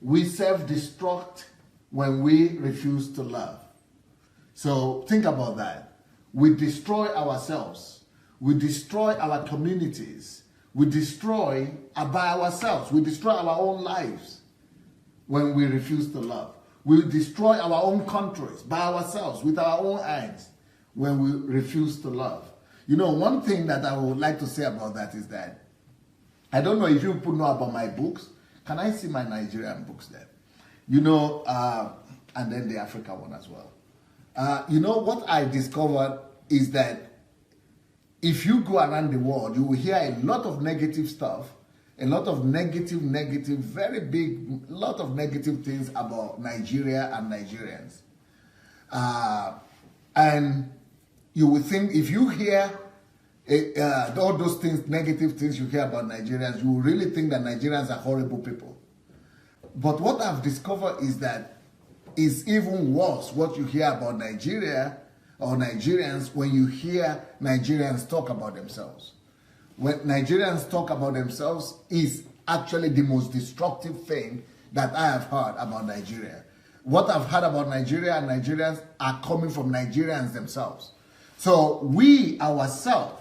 we self-destruct when we refuse to love. So think about that. We destroy ourselves. We destroy our communities. We destroy by ourselves. We destroy our own lives when we refuse to love. We destroy our own countries by ourselves with our own hands when we refuse to love. You know, one thing that I would like to say about that is that I don't know if you people know about my books. Can I see my Nigerian books there? You know, and then the Africa one as well. You know, what I discovered is that if you go around the world, you will hear a lot of negative stuff, a lot of negative, very big, lot of negative things about Nigeria and Nigerians. And you will think, if you hear all those things, negative things you hear about Nigerians, you will really think that Nigerians are horrible people. But what I've discovered is that it's even worse what you hear about Nigeria or Nigerians when you hear Nigerians talk about themselves. When Nigerians talk about themselves is actually the most destructive thing that I have heard about Nigeria. What I've heard about Nigeria and Nigerians are coming from Nigerians themselves. So we ourselves,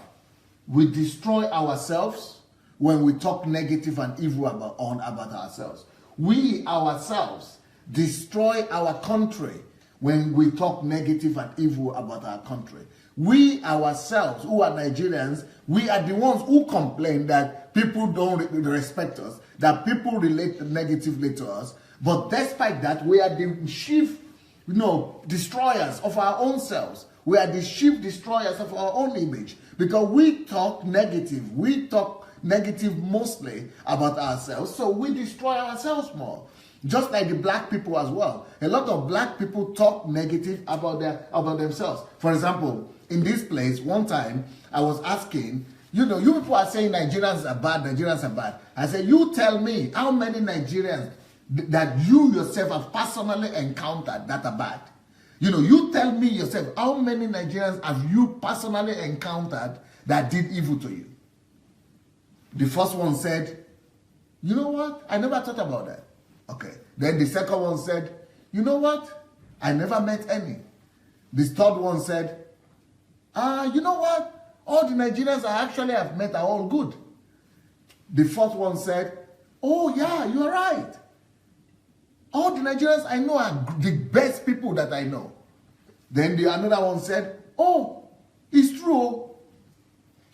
we destroy ourselves when we talk negative and evil about ourselves. We ourselves destroy our country when we talk negative and evil about our country. We ourselves, who are Nigerians, we are the ones who complain that people don't respect us, that people relate negatively to us. But despite that, we are the chief, destroyers of our own selves. We are the chief destroyers of our own image because we talk negative. We talk negative mostly about ourselves, so we destroy ourselves more. Just like the black people as well. A lot of black people talk negative about themselves. For example, in this place, one time I was asking, you people are saying Nigerians are bad. I said, you tell me how many Nigerians that you yourself have personally encountered that are bad. You tell me yourself, how many Nigerians have you personally encountered that did evil to you? The first one said, you know what? I never thought about that. Okay. Then the second one said, you know what? I never met any. The third one said, you know what? All the Nigerians I actually have met are all good. The fourth one said, oh yeah, you're right. All the Nigerians I know are the best people that I know. Then another one said, oh, it's true.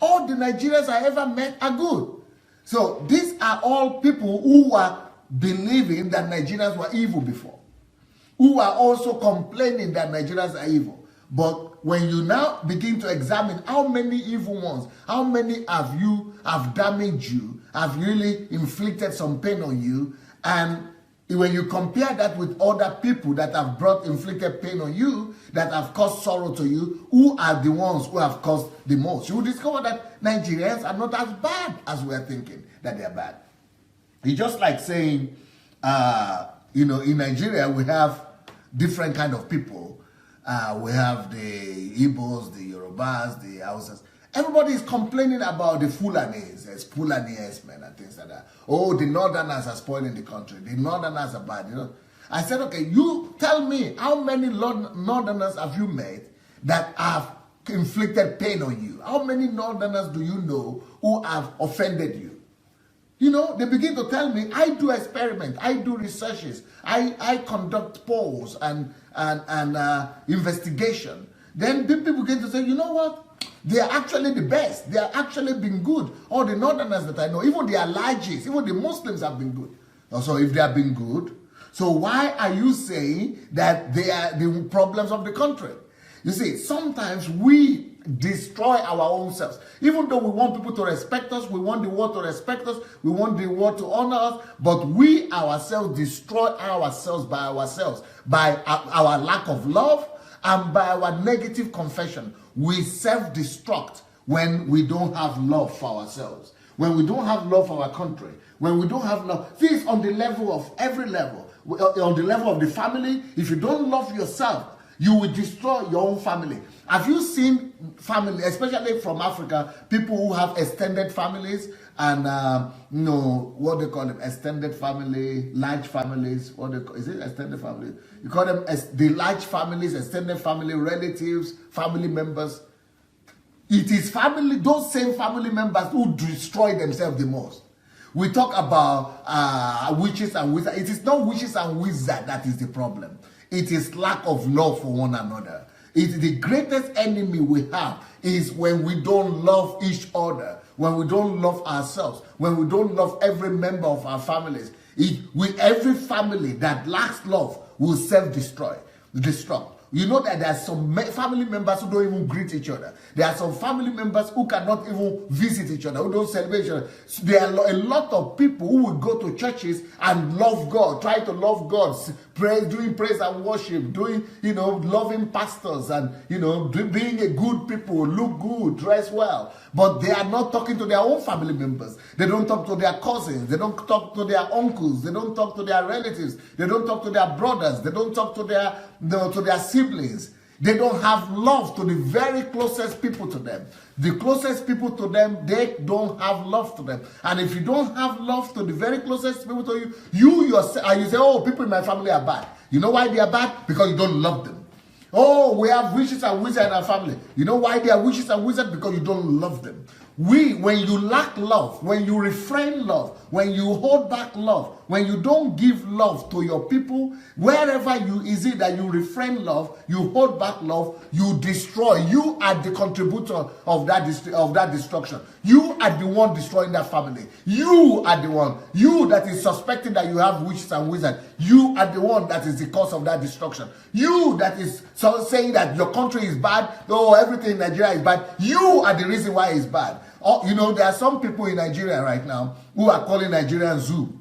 All the Nigerians I ever met are good. So these are all people who are believing that Nigerians were evil before, who are also complaining that Nigerians are evil. But when you now begin to examine how many evil ones, how many have damaged you, have really inflicted some pain on you, and when you compare that with other people that have inflicted pain on you, that have caused sorrow to you, who are the ones who have caused the most, you will discover that Nigerians are not as bad as we are thinking that they are bad. It's just like saying, in Nigeria, we have different kind of people. We have the Igbos, the Yorubas, the Hausas. Everybody is complaining about the Fulanis, Fulani men and things like that. Oh, the Northerners are spoiling the country. The Northerners are bad. I said, okay, you tell me how many Northerners have you met that have inflicted pain on you? How many Northerners do you know who have offended you? They begin to tell me, I do experiments, I do researches, I conduct polls and investigation. Then people begin to say, you know what? They are actually the best. They are actually been good. All the Northerners that I know, even the Adelajas, even the Muslims have been good. So if they have been good, so why are you saying that they are the problems of the country? You see, sometimes we destroy our own selves. Even though we want people to respect us, we want the world to respect us, we want the world to honor us, but we ourselves destroy ourselves, by our lack of love and by our negative confession. We self-destruct when we don't have love for ourselves, when we don't have love for our country, when we don't have love. This is on the level of every level. On the level of the family, if you don't love yourself, You will destroy your own family. Have you seen family, especially from Africa, people who have extended families and what they call them, extended family, large families? What they call, is it extended family? You call them the large families, extended family, relatives, family members. It is family, those same family members who destroy themselves the most. We talk about witches and wizards. It is not witches and wizards that is the problem. It is lack of love for one another. It's the greatest enemy we have is when we don't love each other, when we don't love ourselves, when we don't love every member of our families. Every family that lacks love will self-destruct. You know that there are some family members who don't even greet each other. There are some family members who cannot even visit each other, who don't celebrate each other. So there are a lot of people who will go to churches and love God, try to love God, doing praise and worship, doing, loving pastors and, being a good people, look good, dress well. But they are not talking to their own family members. They don't talk to their cousins. They don't talk to their uncles. They don't talk to their relatives. They don't talk to their brothers. They don't talk to their siblings. They don't have love to the very closest people to them. The closest people to them, they don't have love to them. And if you don't have love to the very closest people to you, you yourself, and you say, oh, people in my family are bad. You know why they are bad? Because you don't love them. Oh, we have witches and wizards in our family. You know why they are witches and wizards? Because you don't love them. When you lack love, when you refrain love, when you hold back love, when you don't give love to your people, wherever is it that you refrain love, you hold back love, you destroy. You are the contributor of that destruction. You are the one destroying that family. You are the one. You that is suspecting that you have witches and wizards. You are the one that is the cause of that destruction. You that is saying that your country is bad, oh, everything in Nigeria is bad. You are the reason why it's bad. Oh, there are some people in Nigeria right now who are calling Nigeria zoo.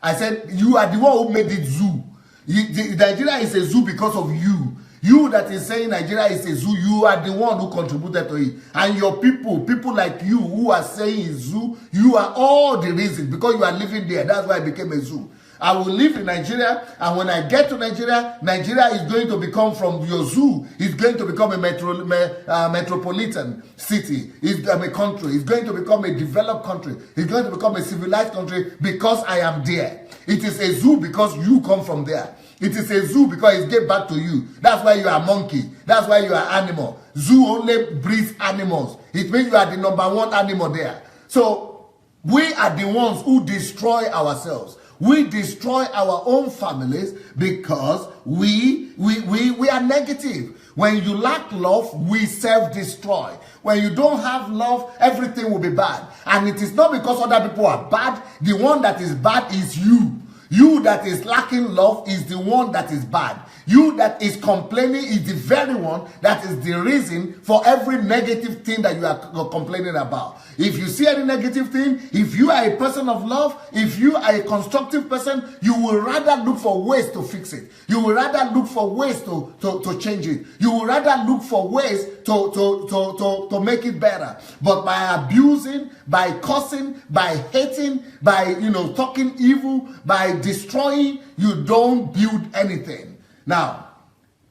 I said, you are the one who made it zoo. Nigeria is a zoo because of you. You that is saying Nigeria is a zoo, you are the one who contributed to it. And your people like you who are saying it's zoo, you are all the reason because you are living there. That's why it became a zoo. I will live in Nigeria, and when I get to Nigeria, Nigeria is going to become from your zoo. It's going to become a metropolitan city. It's a country. It's going to become a developed country. It's going to become a civilized country because I am there. It is a zoo because you come from there. It is a zoo because it gave back to you. That's why you are a monkey. That's why you are animal. Zoo only breeds animals. It means you are the number one animal there. So we are the ones who destroy ourselves. We destroy our own families because we are negative. When you lack love, we self-destroy. When you don't have love, everything will be bad. And it is not because other people are bad. The one that is bad is you. You that is lacking love is the one that is bad. You that is complaining is the very one that is the reason for every negative thing that you are complaining about. If you see any negative thing, if you are a person of love, if you are a constructive person, you will rather look for ways to fix it. You will rather look for ways to change it. You will rather look for ways to make it better. But by abusing, by cursing, by hating, by talking evil, by destroying, you don't build anything. Now,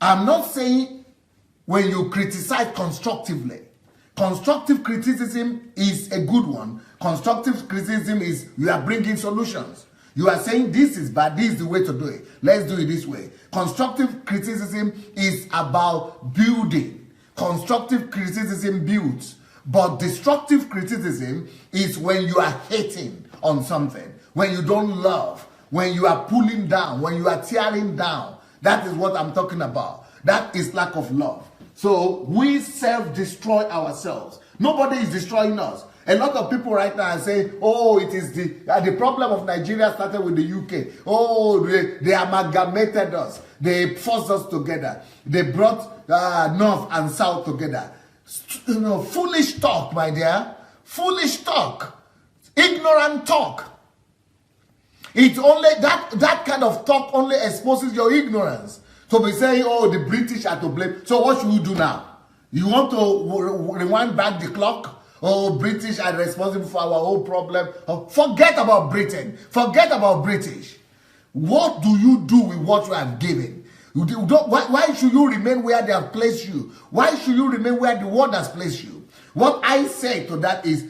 I'm not saying when you criticize constructively. Constructive criticism is a good one. Constructive criticism is you are bringing solutions. You are saying this is bad, this is the way to do it. Let's do it this way. Constructive criticism is about building. Constructive criticism builds. But destructive criticism is when you are hating on something, when you don't love, when you are pulling down, when you are tearing down. That is what I'm talking about. That is lack of love. So we self-destroy ourselves. Nobody is destroying us. A lot of people right now are saying, oh, it is the problem of Nigeria started with the UK. Oh, they amalgamated us. They forced us together. They brought North and South together. Foolish talk, my dear. Foolish talk. Ignorant talk. It's only that kind of talk only exposes your ignorance. So be saying, oh, the British are to blame. So what should we do now? You want to rewind back the clock? Oh, British are responsible for our whole problem. Oh, forget about Britain. Forget about British. What do you do with what you have given? Why should you remain where they have placed you? Why should you remain where the world has placed you? What I say to that is,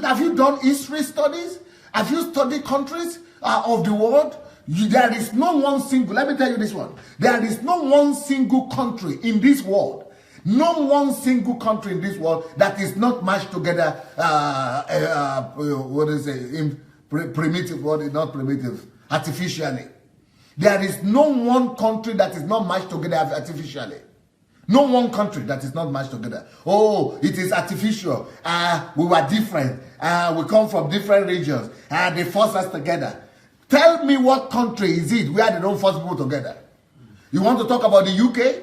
have you done history studies? Have you studied countries of the world? There is no one single, let me tell you this one. There is no one single country in this world, no one single country in this world that is not matched together, artificially. There is no one country that is not matched together artificially. No one country that is not matched together. Oh, it is artificial. We were different. We come from different regions. They force us together. Tell me what country is it where they don't force people together? You want to talk about the UK?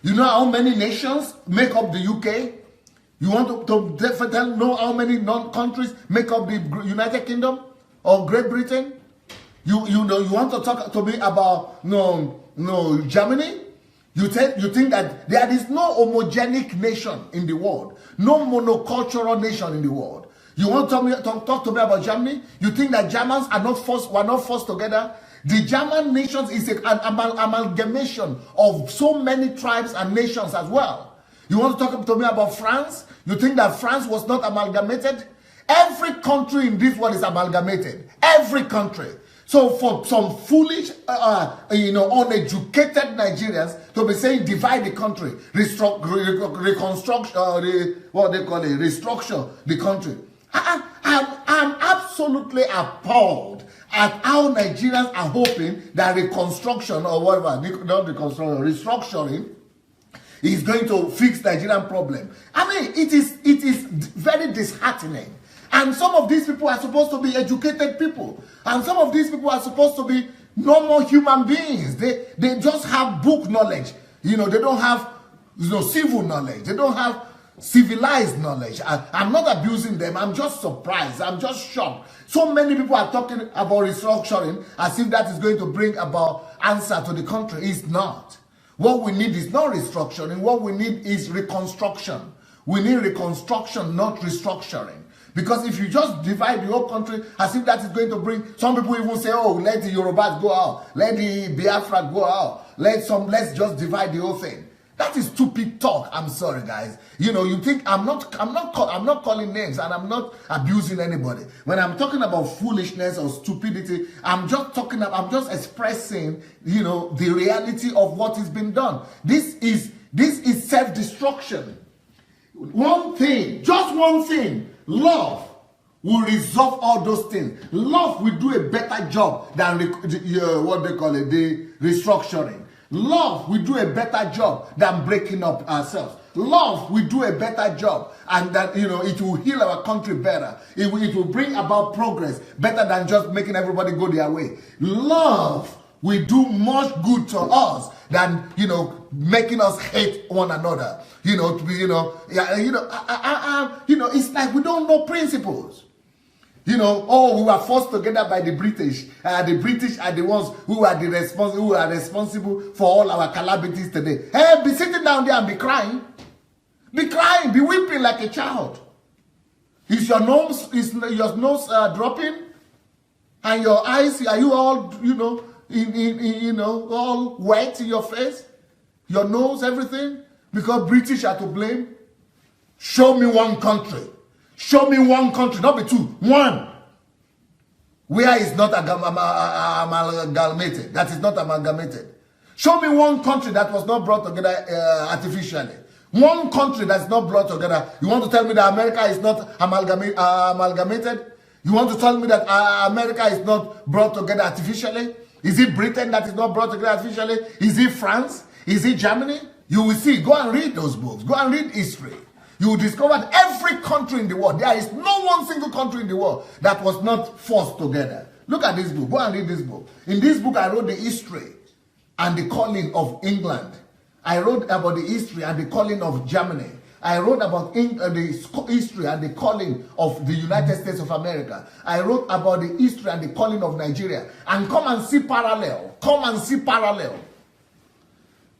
You know how many nations make up the UK? You want to know how many countries make up the United Kingdom or Great Britain? You want to talk to me about Germany? You think that there is no homogenic nation in the world, no monocultural nation in the world. You want to talk to me about Germany? You think that Germans were not forced together? The German nations is an amalgamation of so many tribes and nations as well. You want to talk to me about France? You think that France was not amalgamated? Every country in this world is amalgamated. Every country. So for some foolish, uneducated Nigerians to be saying divide the country, restructure the country. I'm absolutely appalled at how Nigerians are hoping that reconstruction or whatever, not reconstruction, restructuring is going to fix Nigerian problem. I mean, it is very disheartening. And some of these people are supposed to be educated people. And some of these people are supposed to be normal human beings. They just have book knowledge. They don't have civil knowledge. They don't have civilized knowledge. I'm not abusing them. I'm just surprised. I'm just shocked. So many people are talking about restructuring as if that is going to bring about answer to the country. It's not. What we need is not restructuring. What we need is reconstruction. We need reconstruction, not restructuring. Because if you just divide the whole country as if that is going to bring, some people even say, oh, let the Yorubas go out, let the Biafra go out, let's just divide the whole thing. That is stupid talk. I'm sorry, guys. You think I'm not calling names and I'm not abusing anybody. When I'm talking about foolishness or stupidity, I'm just expressing, the reality of what is being done. This is self-destruction. One thing, just one thing. Love will resolve all those things. Love will do a better job than the restructuring. Love will do a better job than breaking up ourselves. Love will do a better job, and that it will heal our country better. It will bring about progress better than just making everybody go their way. Love will do much good to us than making us hate one another. It's like we don't know principles. We were forced together by the British. The British are the ones who are responsible for all our calamities today. Hey, be sitting down there and be crying. Be crying, be weeping like a child. Is your nose dropping? And your eyes, are you all, all wet in your face? Your nose, everything? Because British are to blame? Show me one country. Show me one country, not be two. One. Where is not amalgamated. That is not amalgamated. Show me one country that was not brought together artificially. One country that's not brought together. You want to tell me that America is not amalgamated? You want to tell me that America is not brought together artificially? Is it Britain that is not brought together artificially? Is it France? Is it Germany? You will see. Go and read those books. Go and read history. You will discover that every country in the world, there is no one single country in the world that was not forced together. Look at this book. Go and read this book. In this book, I wrote the history and the calling of England. I wrote about the history and the calling of Germany. I wrote about the history and the calling of the United States of America. I wrote about the history and the calling of Nigeria. And come and see parallel. Come and see parallel.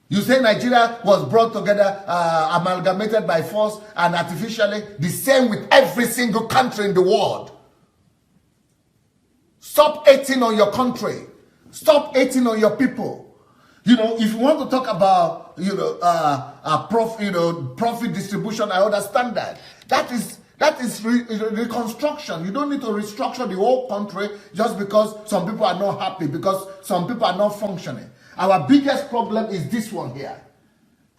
You say Nigeria was brought together, amalgamated by force and artificially. The same with every single country in the world. Stop hating on your country. Stop hating on your people. You know, if you want to talk about, profit distribution, I understand that. That is reconstruction. You don't need to restructure the whole country just because some people are not happy, because some people are not functioning. Our biggest problem is this one here.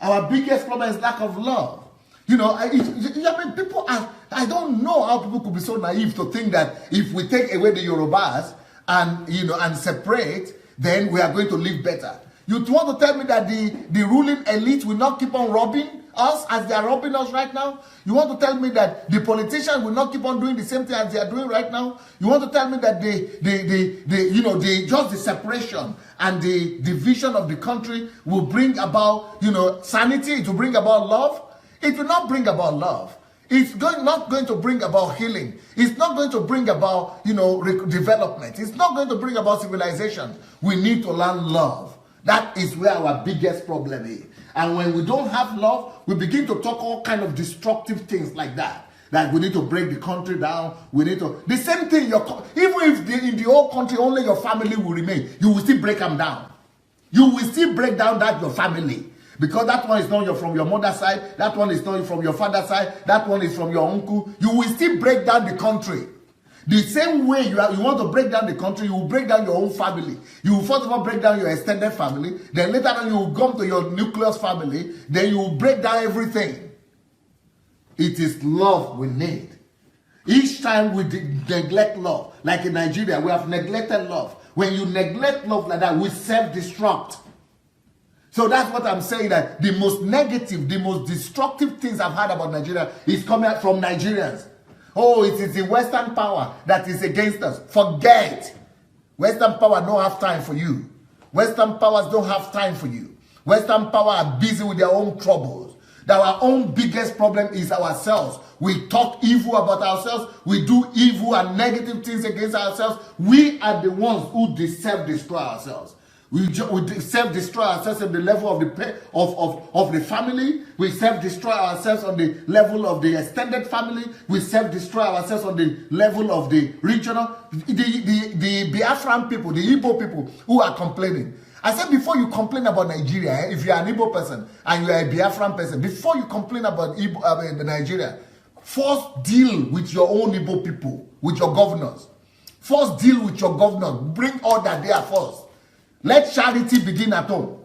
Our biggest problem is lack of love. You know, I mean, people are, I don't know how people could be so naive to think that if we take away the Yorubas and, and separate, then we are going to live better. You want to tell me that the ruling elite will not keep on robbing us as they are robbing us right now? You want to tell me that the politicians will not keep on doing the same thing as they are doing right now? You want to tell me that just the separation and the division of the country will bring about, sanity, it will bring about love? It will not bring about love. It's not going to bring about healing. It's not going to bring about, development. It's not going to bring about civilization. We need to learn love. That is where our biggest problem is. And when we don't have love, we begin to talk all kind of destructive things like that. Like we need to break the country down. We need to... The same thing, even if in the whole country only your family will remain, you will still break them down. You will still break down your family. Because that one is not from your mother's side. That one is not from your father's side. That one is from your uncle. You will still break down the country. The same way you want to break down the country, you will break down your own family. You will first of all break down your extended family. Then later on you will come to your nucleus family. Then you will break down everything. It is love we need. Each time we neglect love, like in Nigeria, we have neglected love. When you neglect love like that, we self-destruct. So that's what I'm saying, that the most negative, the most destructive things I've heard about Nigeria is coming out from Nigerians. Oh, it is the Western power that is against us. Forget. Western power don't have time for you. Western powers don't have time for you. Western power are busy with their own troubles. That our own biggest problem is ourselves. We talk evil about ourselves. We do evil and negative things against ourselves. We are the ones who self-destroy ourselves. We self-destroy ourselves at the level of the family. We self-destroy ourselves on the level of the extended family. We self-destroy ourselves on the level of the regional. The Biafran people, the Igbo people who are complaining. I said before you complain about Nigeria, if you are an Igbo person and you are a Biafran person, before you complain about Nigeria, first deal with your own Igbo people, with your governors. First deal with your governors. Bring order there first. Let charity begin at home.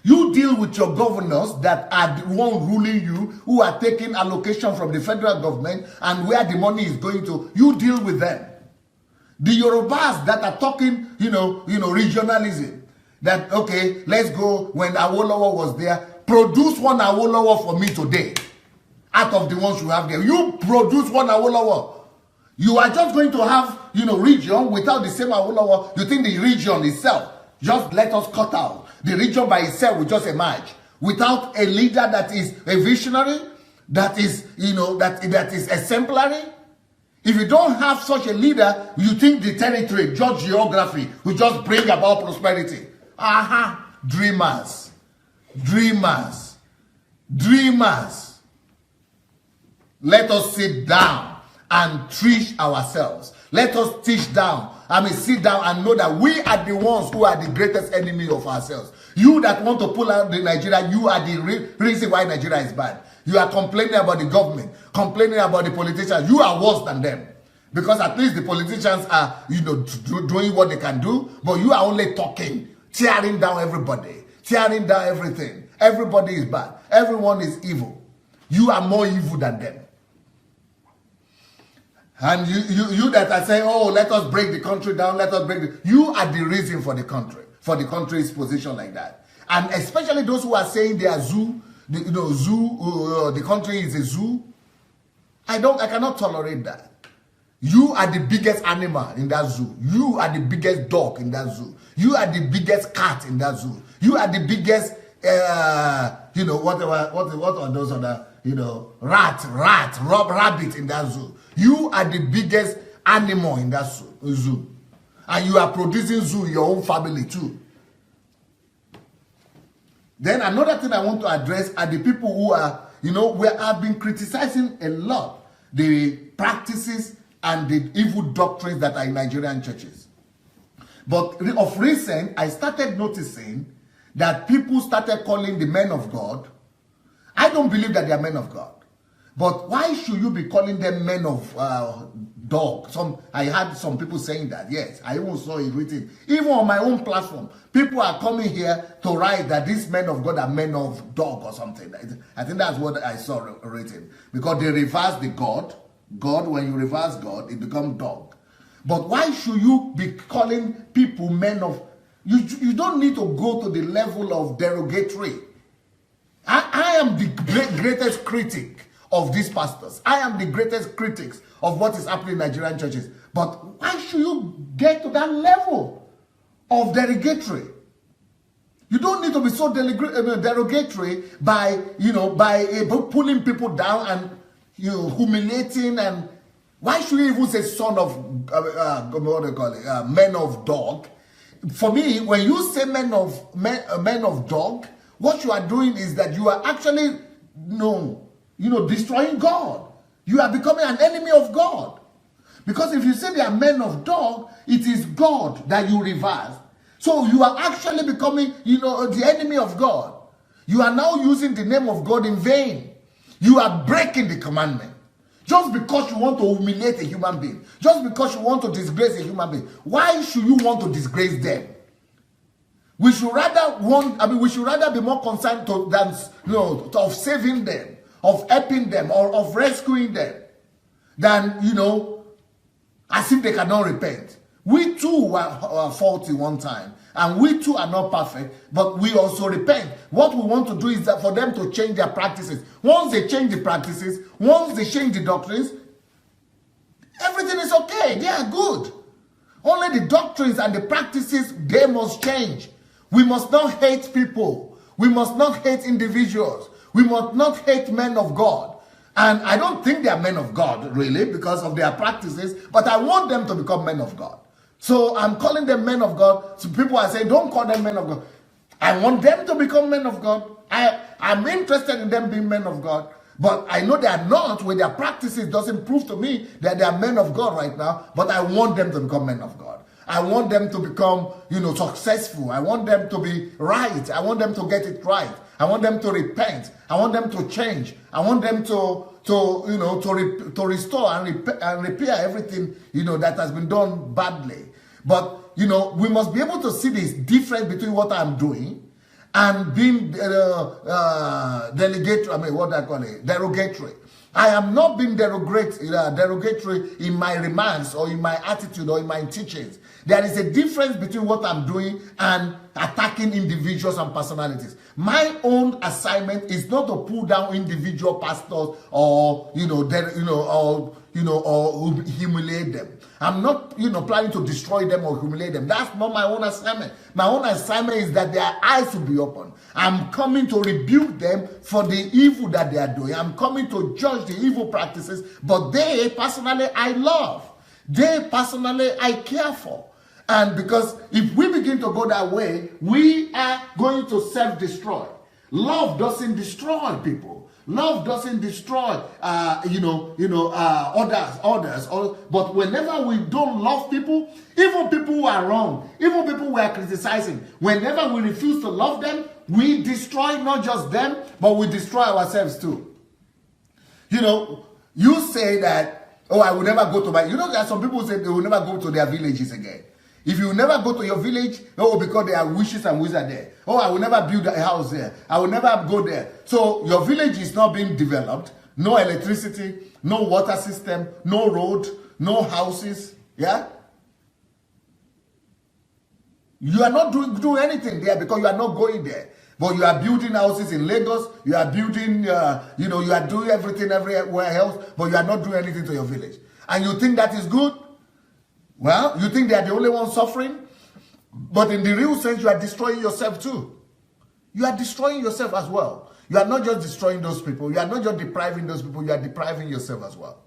You deal with your governors that are the one ruling you, who are taking allocation from the federal government and where the money is going to. You deal with them. The Yorubas that are talking, regionalism. That, okay, let's go, when Awolowo was there, produce one Awolowo for me today. Out of the ones you have there. You produce one Awolowo. You are just going to have, region without the same Awolowo. You think the region itself, just let us cut out. The region by itself will just emerge. Without a leader that is a visionary, that is, that is exemplary. If you don't have such a leader, you think the territory, just geography, will just bring about prosperity. Aha! Dreamers. Dreamers. Dreamers. Let us sit down and teach ourselves. Let us sit down and know that we are the ones who are the greatest enemy of ourselves. You that want to pull out the Nigeria, you are the reason why Nigeria is bad. You are complaining about the government, complaining about the politicians. You are worse than them. Because at least the politicians are, doing what they can do, but you are only talking, tearing down everybody, tearing down everything. Everybody is bad. Everyone is evil. You are more evil than them. And you that are saying, oh, let us break the country down, let us break the... You are the reason for the country's position like that. And especially those who are saying they are zoo, the country is a zoo. I cannot tolerate that. You are the biggest animal in that zoo. You are the biggest dog in that zoo. You are the biggest cat in that zoo. You are the biggest, what are those other, rabbit in that zoo. You are the biggest animal in that zoo. And you are producing zoo in your own family too. Then another thing I want to address are the people who are, we have been criticizing a lot the practices and the evil doctrines that are in Nigerian churches. But of recent, I started noticing that people started calling the men of God. I don't believe that they are men of God. But why should you be calling them men of dog? I had some people saying that. Yes, I even saw it written. Even on my own platform, people are coming here to write that these men of God are men of dog or something. I think that's what I saw written. Because they reverse the God. God, when you reverse God, it becomes dog. But why should you be calling people men of... You don't need to go to the level of derogatory. I am the greatest critic of these pastors. I am the greatest critics of what is happening in Nigerian churches. But why should you get to that level of derogatory? You don't need to be so derogatory by pulling people down and humiliating. And why should you even say son of what do you call it? Men of dog? For me, when you say men of dog, what you are doing is that you are actually destroying God. You are becoming an enemy of God. Because if you say they are men of dog, it is God that you reverse. So you are actually becoming, the enemy of God. You are now using the name of God in vain. You are breaking the commandment. Just because you want to humiliate a human being. Just because you want to disgrace a human being. Why should you want to disgrace them? We should rather be more concerned of saving them, of helping them, or of rescuing them, than, as if they cannot repent. We too were faulty one time, and we too are not perfect, but we also repent. What we want to do is that for them to change their practices. Once they change the practices, once they change the doctrines, everything is okay. They are good. Only the doctrines and the practices, they must change. We must not hate people. We must not hate individuals. We must not hate men of God. And I don't think they are men of God, really, because of their practices, but I want them to become men of God. So I'm calling them men of God. So people are saying, don't call them men of God. I want them to become men of God. I'm interested in them being men of God. But I know they are not. With their practices doesn't prove to me that they are men of God right now. But I want them to become men of God. I want them to become, successful. I want them to be right. I want them to get it right. I want them to repent. I want them to change. I want them to restore and repair everything, that has been done badly. But, we must be able to see this difference between what I'm doing and being derogatory. I am not being derogatory in my remarks or in my attitude or in my teachings. There is a difference between what I'm doing and attacking individuals and personalities. My own assignment is not to pull down individual pastors or humiliate them. I'm not planning to destroy them or humiliate them. That's not my own assignment. My own assignment is that their eyes will be open. I'm coming to rebuke them for the evil that they are doing. I'm coming to judge the evil practices, but they personally I love. They personally I care for. And because if we begin to go that way, we are going to self-destroy. Love doesn't destroy people. Love doesn't destroy, others. But whenever we don't love people, even people who are wrong, even people we are criticizing, whenever we refuse to love them, we destroy not just them, but we destroy ourselves too. You say that, I will never go to my... there are some people who say they will never go to their villages again. If you never go to your village, because there are witches and wizards there. I will never build a house there. I will never go there. So your village is not being developed. No electricity, no water system, no road, no houses. Yeah? You are not doing anything there because you are not going there. But you are building houses in Lagos. You are building, you are doing everything everywhere else, but you are not doing anything to your village. And you think that is good? Well, you think they are the only ones suffering? But in the real sense, you are destroying yourself too. You are destroying yourself as well. You are not just destroying those people. You are not just depriving those people. You are depriving yourself as well.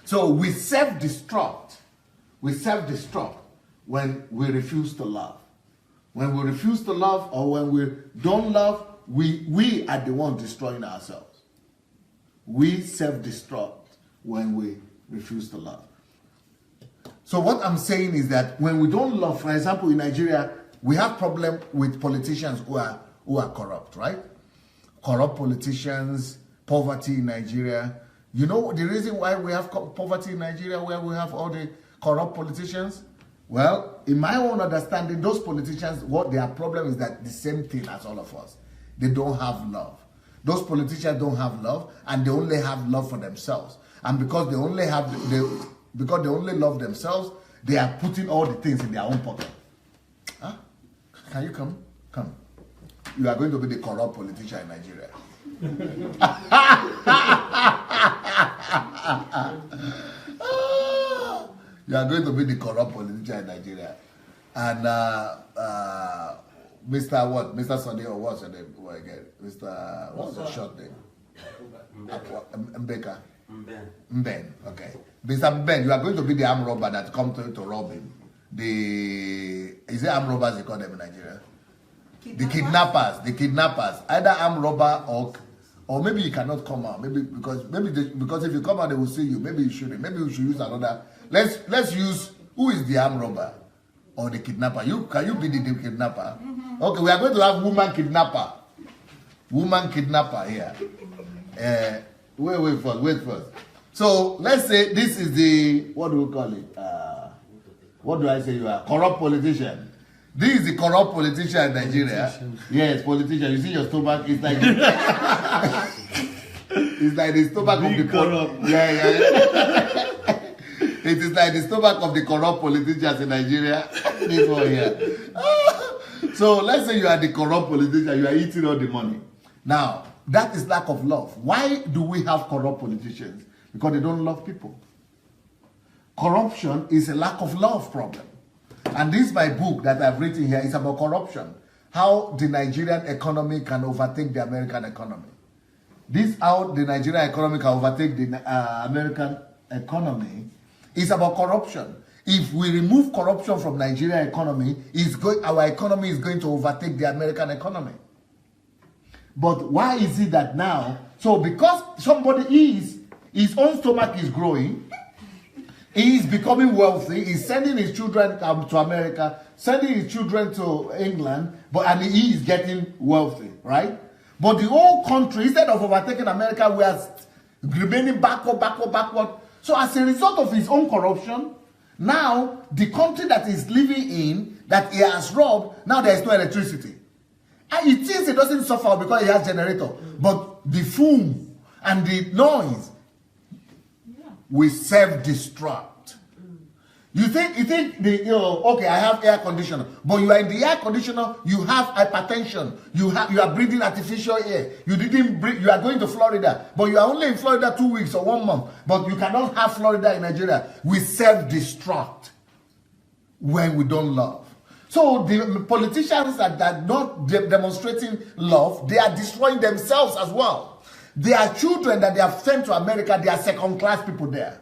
So we self-destruct. We self-destruct when we refuse to love. When we refuse to love or when we don't love, we are the ones destroying ourselves. We self-destruct when we refuse to love. So what I'm saying is that when we don't love, for example, in Nigeria, We have problem with politicians who are corrupt, right? Corrupt politicians, poverty in Nigeria. You know the reason why we have poverty in Nigeria, where we have all the corrupt politicians? Well, in my own understanding, those politicians, what their problem is that the same thing as all of us. They don't have love. Those politicians don't have love, and they only have love for themselves. And because they only love themselves, they are putting all the things in their own pocket. Huh? Can you come? Come. You are going to be the corrupt politician in Nigeria. You are going to be the corrupt politician in Nigeria. And Mr. What? Mr. Sunday or what's your name? What again? Mr. What's the short name? Mbeka. Mben. Okay. Mr. Mben, you are going to be the armed robber that come to rob him. Is it armed robbers they call them in Nigeria? The kidnappers. Either armed robber or maybe you cannot come out. Because if you come out they will see you. Maybe you shouldn't. Maybe we should use another. Let's use who is the armed robber or the kidnapper. Can you be the kidnapper? Mm-hmm. Okay, we are going to have woman kidnapper. Woman kidnapper here. Wait first. So let's say this is the, what do we call it? What do I say you are? Corrupt politician. This is the corrupt politician in Nigeria. Yes, politician. You see your stomach is like it's like the stomach of the corrupt. Yeah. It is like the stomach of the corrupt politicians in Nigeria. This one here. So let's say you are the corrupt politician. You are eating all the money. Now that is lack of love. Why do we have corrupt politicians? Because they don't love people. Corruption is a lack of love problem. And this my book that I've written here is about corruption. How the Nigerian economy can overtake the American economy. This how the Nigerian economy can overtake the American economy is about corruption. If we remove corruption from Nigerian economy, our economy is going to overtake the American economy. But why is it that now? So because somebody his own stomach is growing, he is becoming wealthy, he's sending his children to America, sending his children to England, and he is getting wealthy, right? But the whole country, instead of overtaking America, we are remaining backward. So as a result of his own corruption, now the country that he's living in, that he has robbed, now there is no electricity. And it seems he doesn't suffer because he has generator. But the fume and the noise will self-destruct. You think okay, I have air conditioner, but you are in the air conditioner, you have hypertension, you are breathing artificial air. You didn't breathe, you are going to Florida, but you are only in Florida 2 weeks or 1 month, but you cannot have Florida in Nigeria. We self-destruct when we don't love. So the politicians that are not demonstrating love, they are destroying themselves as well. Their children that they have sent to America, they are second-class people there.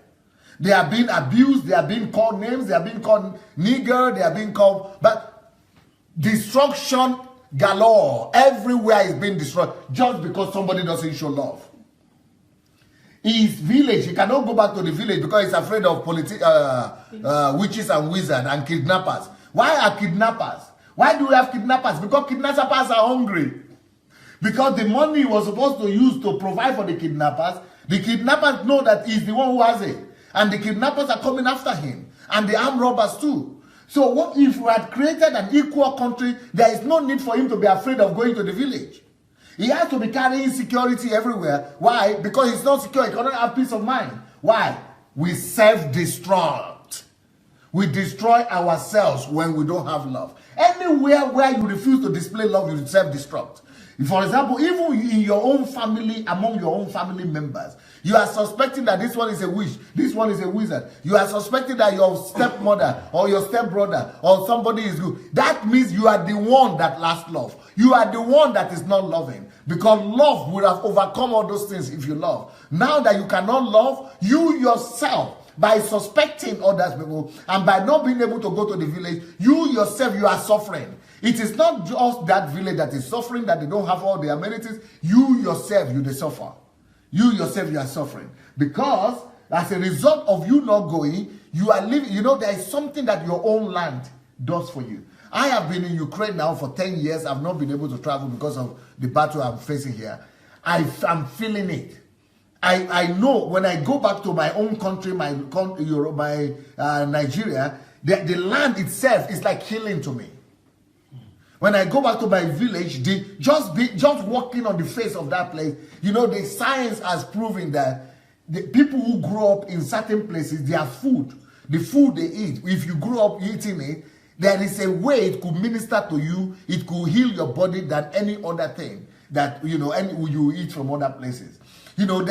They are being abused, they are being called names, they are being called nigger, they are being called, but destruction galore. Everywhere is being destroyed just because somebody doesn't show love. His village, he cannot go back to the village because he's afraid of witches and wizards and kidnappers. Why are kidnappers? Why do we have kidnappers? Because kidnappers are hungry. Because the money he was supposed to use to provide for the kidnappers know that he's the one who has it. And the kidnappers are coming after him. And the armed robbers too. So what if we had created an equal country, there is no need for him to be afraid of going to the village. He has to be carrying security everywhere. Why? Because he's not secure. He cannot have peace of mind. Why? We self-destruct. We destroy ourselves when we don't have love. Anywhere where you refuse to display love, you self-destruct. For example, even in your own family, among your own family members, you are suspecting that this one is a witch, this one is a wizard. You are suspecting that your stepmother or your stepbrother or somebody is good. That means you are the one that lacks love. You are the one that is not loving. Because love would have overcome all those things if you love. Now that you cannot love, you yourself, by suspecting others people and by not being able to go to the village, you yourself, you are suffering. It is not just that village that is suffering, that they don't have all the amenities. You yourself, you suffer. You yourself, you are suffering. Because as a result of you not going, you are living, there is something that your own land does for you. I have been in Ukraine now for 10 years. I've not been able to travel because of the battle I'm facing here. I'm feeling it. I know when I go back to my own country, my Nigeria, the land itself is like healing to me. When I go back to my village, just walking on the face of that place, you know, the science has proven that the people who grow up in certain places, their food, the food they eat, if you grow up eating it, there is a way it could minister to you, it could heal your body than any other thing that, you know, you eat from other places. You know,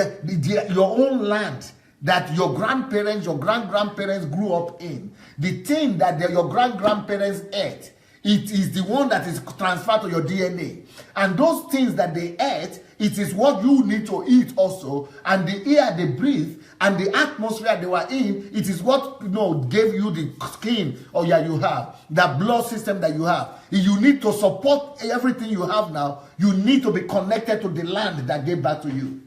your own land that your grandparents, your grand-grandparents grew up in, the thing that your grand-grandparents ate, it is the one that is transferred to your DNA. And those things that they ate, it is what you need to eat also. And the air they breathe and the atmosphere they were in, it is what, you know, gave you the skin you have, the blood system that you have. If you need to support everything you have now, you need to be connected to the land that gave back to you.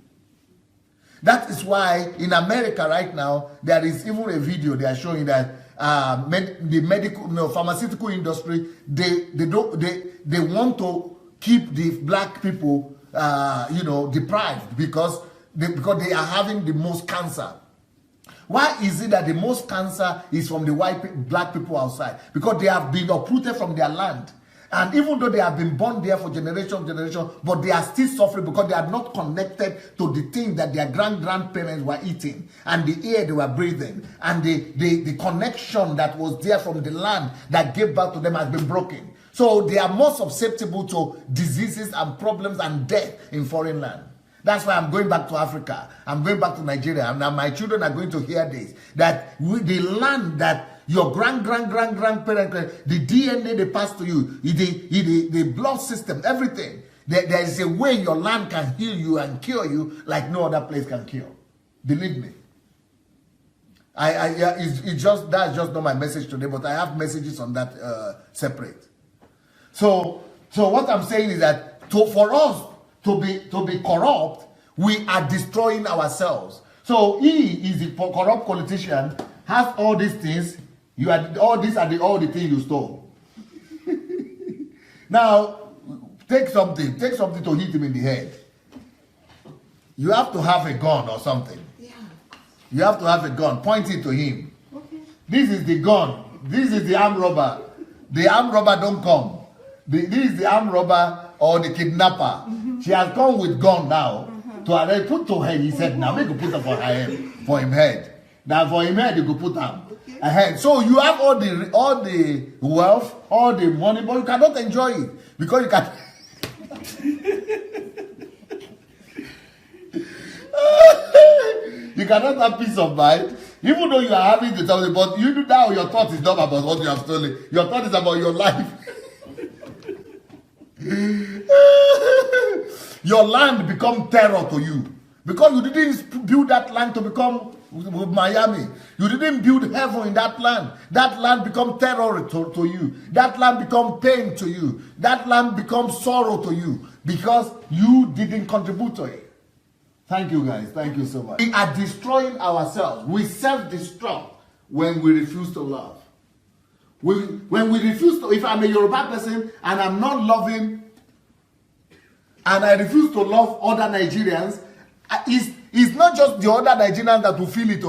That is why in America right now, there is even a video they are showing that the medical, pharmaceutical industry, they want to keep the black people, deprived because they are having the most cancer. Why is it that the most cancer is from the black people outside? Because they have been uprooted from their land. And even though they have been born there for generation, but they are still suffering because they are not connected to the thing that their grandparents were eating and the air they were breathing. And the connection that was there from the land that gave birth to them has been broken. So they are more susceptible to diseases and problems and death in foreign land. That's why I'm going back to Africa. I'm going back to Nigeria. And now my children are going to hear this. That the land that your grandparents, the DNA they pass to you, the blood system, everything. There is a way your land can heal you and cure you like no other place can cure. Believe me. That's just not my message today, but I have messages on that separate. So what I'm saying is that for us to be corrupt, we are destroying ourselves. So he is a corrupt politician, has all these things. All these are all the things you stole. Now, take something to hit him in the head. You have to have a gun or something. Yeah. You have to have a gun. Point it to him. Okay. This is the gun. This is the armed robber. The armed robber don't come. This is the armed robber or the kidnapper. She has come with gun now. To arrest, put to her. He said, now we could put her for him head. Now for him head, you could put her. Okay. So you have all the wealth, all the money, but you cannot enjoy it because you can. You cannot have peace of mind, even though you are having the something. But you do now. Your thought is not about what you have stolen. Your thought is about your life. Your land become terror to you because you didn't build that land to become Miami. You didn't build heaven in that land. That land become terror to you. That land become pain to you. That land becomes sorrow to you because you didn't contribute to it. Thank you guys. Thank you so much. We are destroying ourselves. We self-destruct when we refuse to love. When we refuse to, if I'm a Yoruba person and I'm not loving and I refuse to love other Nigerians, it's not just the other Nigerians that will feel it.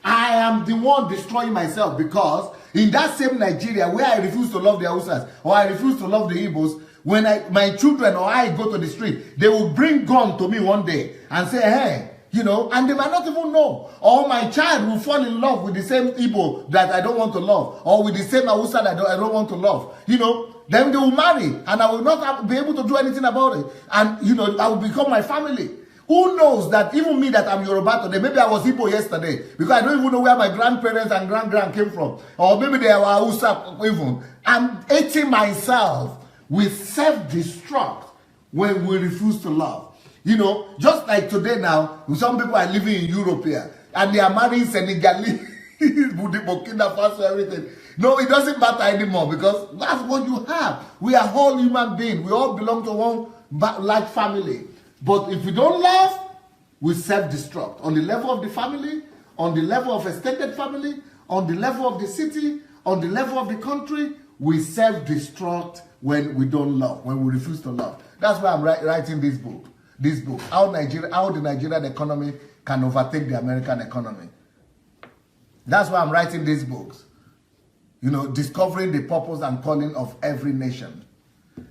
I am the one destroying myself because in that same Nigeria where I refuse to love the Hausas or I refuse to love the Igbos, when my children or I go to the street, they will bring gun to me one day and say, hey, and they might not even know. Or my child will fall in love with the same Igbo that I don't want to love, or with the same Hausa that I don't want to love. Then they will marry, and I will not be able to do anything about it. And, I will become my family. Who knows that even me that I'm Yoruba today, maybe I was Igbo yesterday, because I don't even know where my grandparents and grand came from. Or maybe they were Hausa even. I'm hating myself. We self-destruct when we refuse to love. Just like today now, some people are living in Europe here, and they are marrying Senegalese, Burkina Faso, everything. No, it doesn't matter anymore because that's what you have. We are all human beings. We all belong to one large family. But if we don't love, we self-destruct on the level of the family, on the level of extended family, on the level of the city, on the level of the country. We self-destruct when we don't love, when we refuse to love. That's why I'm writing this book. How the Nigerian economy can overtake the American economy. That's why I'm writing these books. You know, discovering the purpose and calling of every nation.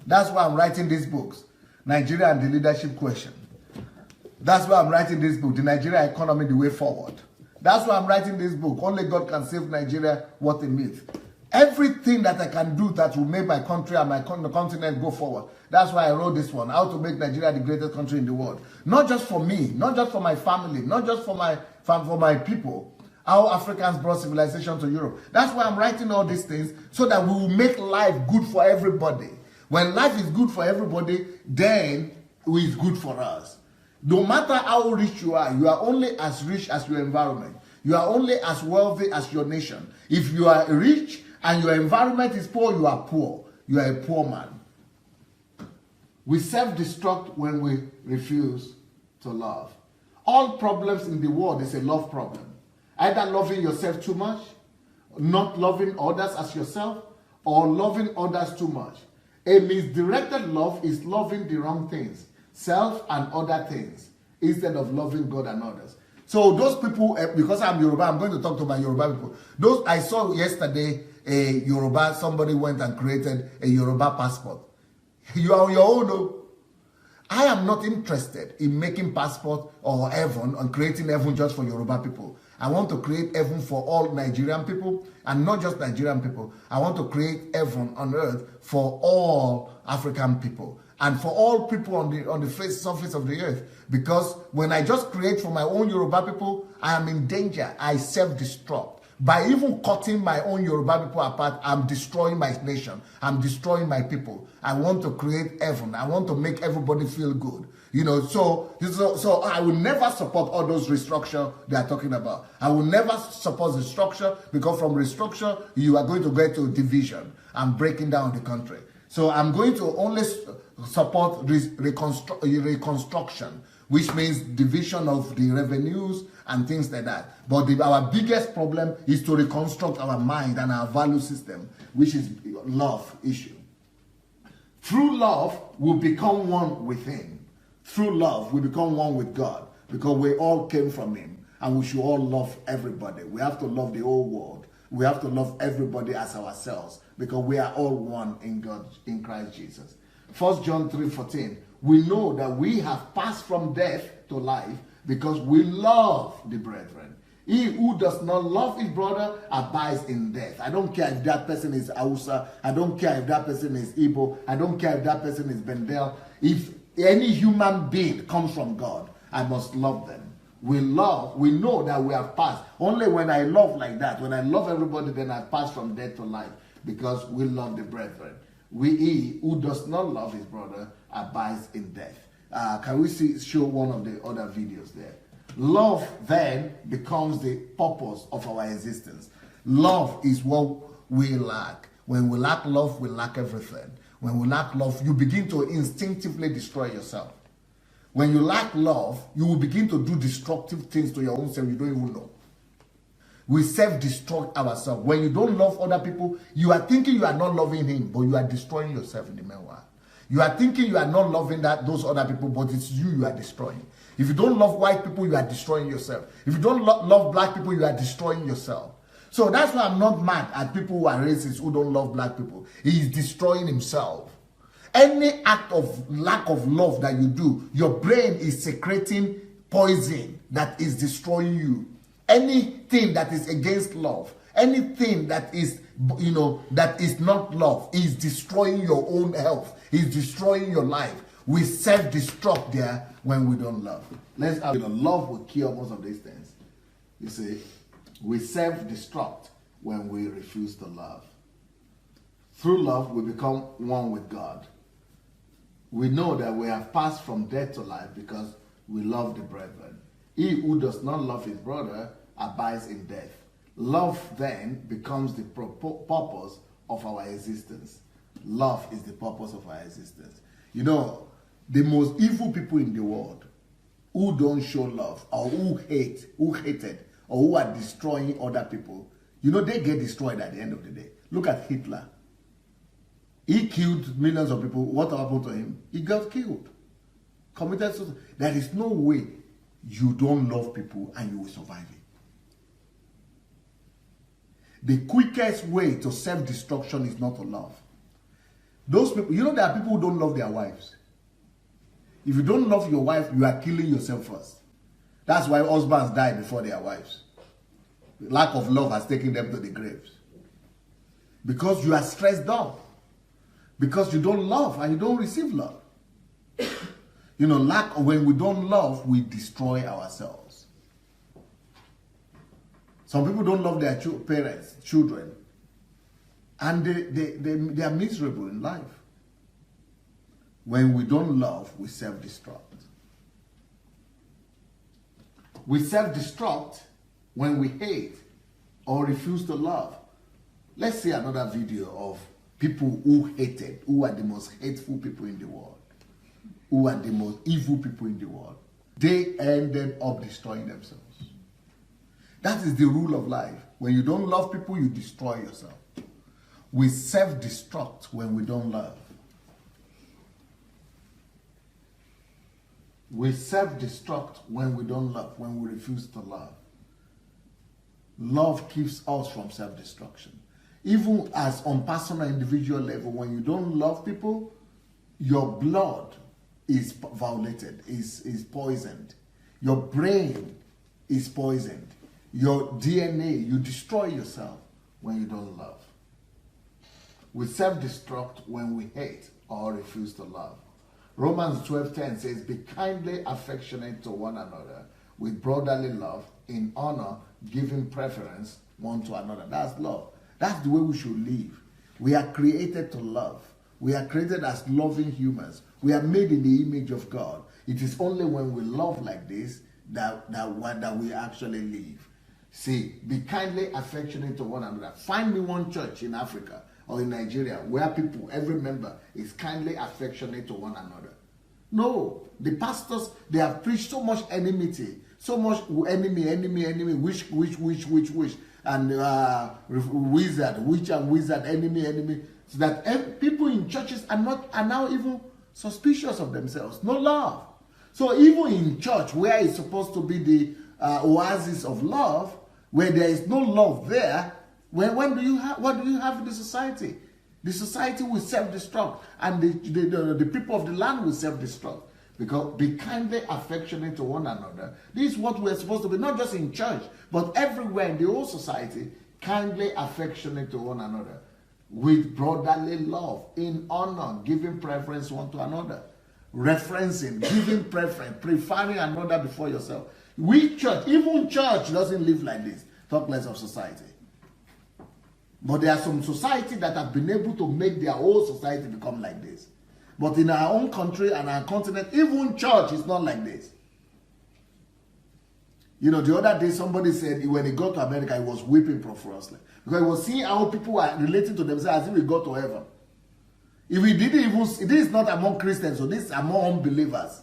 That's why I'm writing these books. Nigeria and the leadership question. That's why I'm writing this book. The Nigeria economy, the way forward. That's why I'm writing this book. Only God can save Nigeria. What a myth. Everything that I can do that will make my country and my continent go forward. That's why I wrote this one. How to make Nigeria the greatest country in the world. Not just for me, not just for my family, not just for my people. How Africans brought civilization to Europe. That's why I'm writing all these things, so that we will make life good for everybody. When life is good for everybody, then it's good for us. No matter how rich you are only as rich as your environment. You are only as wealthy as your nation. If you are rich and your environment is poor, you are poor. You are a poor man. We self-destruct when we refuse to love. All problems in the world is a love problem. Either loving yourself too much, not loving others as yourself, or loving others too much. A misdirected love is loving the wrong things, self and other things, instead of loving God and others. So those people, because I'm Yoruba, I'm going to talk to my Yoruba people. Those I saw yesterday, a Yoruba, somebody went and created a Yoruba passport. You are on your own, though. I am not interested in making passport or heaven and creating heaven just for Yoruba people. I want to create heaven for all Nigerian people, and not just Nigerian people. I want to create heaven on earth for all African people and for all people on the surface of the earth. Because when I just create for my own Yoruba people, I am in danger. I self-destruct. By even cutting my own Yoruba people apart, I'm destroying my nation. I'm destroying my people. I want to create heaven. I want to make everybody feel good. You know, so I will never support all those restructure they are talking about. I will never support the structure, because from restructure, you are going to get to division and breaking down the country. So I'm going to only support reconstruction, which means division of the revenues and things like that. But our biggest problem is to reconstruct our mind and our value system, which is love issue. Through love, we become one with Him. Through love, we become one with God, because we all came from Him, and we should all love everybody. We have to love the whole world. We have to love everybody as ourselves, because we are all one in God, in Christ Jesus. 1 John 3:14, we know that we have passed from death to life because we love the brethren. He who does not love his brother abides in death. I don't care if that person is Hausa. I don't care if that person is Igbo. I don't care if that person is Bendel. If any human being comes from God, I must love them. We know that we have passed. Only when I love like that, when I love everybody, then I pass from death to life, because we love the brethren. He who does not love his brother abides in death. Can we show one of the other videos there? Love then becomes the purpose of our existence. Love is what we lack. When we lack love, we lack everything. When we lack love, you begin to instinctively destroy yourself. When you lack love, you will begin to do destructive things to your own self you don't even know. We self-destruct ourselves. When you don't love other people, you are thinking you are not loving Him, but you are destroying yourself in the meanwhile. You are thinking you are not loving those other people, but it's you are destroying. If you don't love white people, you are destroying yourself. If you don't love black people, you are destroying yourself. So that's why I'm not mad at people who are racist, who don't love black people. He is destroying himself. Any act of lack of love that you do, your brain is secreting poison that is destroying you. Anything that is against love, anything that is, that is not love, is destroying your own health, is destroying your life. We self-destruct there when we don't love. Love will kill most of these things. You see, we self-destruct when we refuse to love. Through love, we become one with God. We know that we have passed from death to life because we love the brethren. He who does not love his brother abides in death. Love then becomes the purpose of our existence. Love is the purpose of our existence. You know, the most evil people in the world who don't show love, or who hated, or who are destroying other people, they get destroyed at the end of the day. Look at Hitler. He killed millions of people. What happened to him? He got killed. Committed suicide. There is no way you don't love people and you will survive it. The quickest way to self-destruction is not to love. Those people, you know, there are people who don't love their wives. If you don't love your wife, you are killing yourself first. That's why husbands die before their wives. The lack of love has taken them to the graves. Because you are stressed out. Because you don't love and you don't receive love. You know, when we don't love, we destroy ourselves. Some people don't love their parents, children, and they are miserable in life. When we don't love, we self-destruct. We self-destruct when we hate or refuse to love. Let's see another video of people who hated, who are the most hateful people in the world, who are the most evil people in the world. They ended up destroying themselves. That is the rule of life. When you don't love people, you destroy yourself. We self-destruct when we don't love. We self-destruct when we don't love, when we refuse to love. Love keeps us from self-destruction. Even as on personal individual level, when you don't love people, your blood is violated, is poisoned. Your brain is poisoned. Your DNA, you destroy yourself when you don't love. We self-destruct when we hate or refuse to love. Romans 12:10 says, be kindly affectionate to one another with brotherly love, in honor, giving preference one to another. That's love. That's the way we should live. We are created to love. We are created as loving humans. We are made in the image of God. It is only when we love like this that we actually live. See, be kindly affectionate to one another. Find me one church in Africa or in Nigeria where people, every member is kindly affectionate to one another. No, the pastors, they have preached so much enmity, so much enemy, wish, and witch and wizard, enemy, so that people in churches are now even suspicious of themselves. No love. So even in church, where it's supposed to be the oasis of love, where there is no love there, what do you have in the society? The society will self-destruct, and the people of the land will self-destruct. Because be kindly affectionate to one another. This is what we're supposed to be, not just in church, but everywhere in the whole society. Kindly affectionate to one another with brotherly love, in honor, giving preference one to another. Referencing, giving preference, preferring another before yourself. We church, even church doesn't live like this. Talk less of society. But there are some society that have been able to make their whole society become like this. But in our own country and our continent, even church is not like this. You know, the other day somebody said when he got to America, he was weeping profusely. Because he was seeing how people are relating to themselves as if we got to heaven. If we didn't even, this is not among Christians, so this is among unbelievers.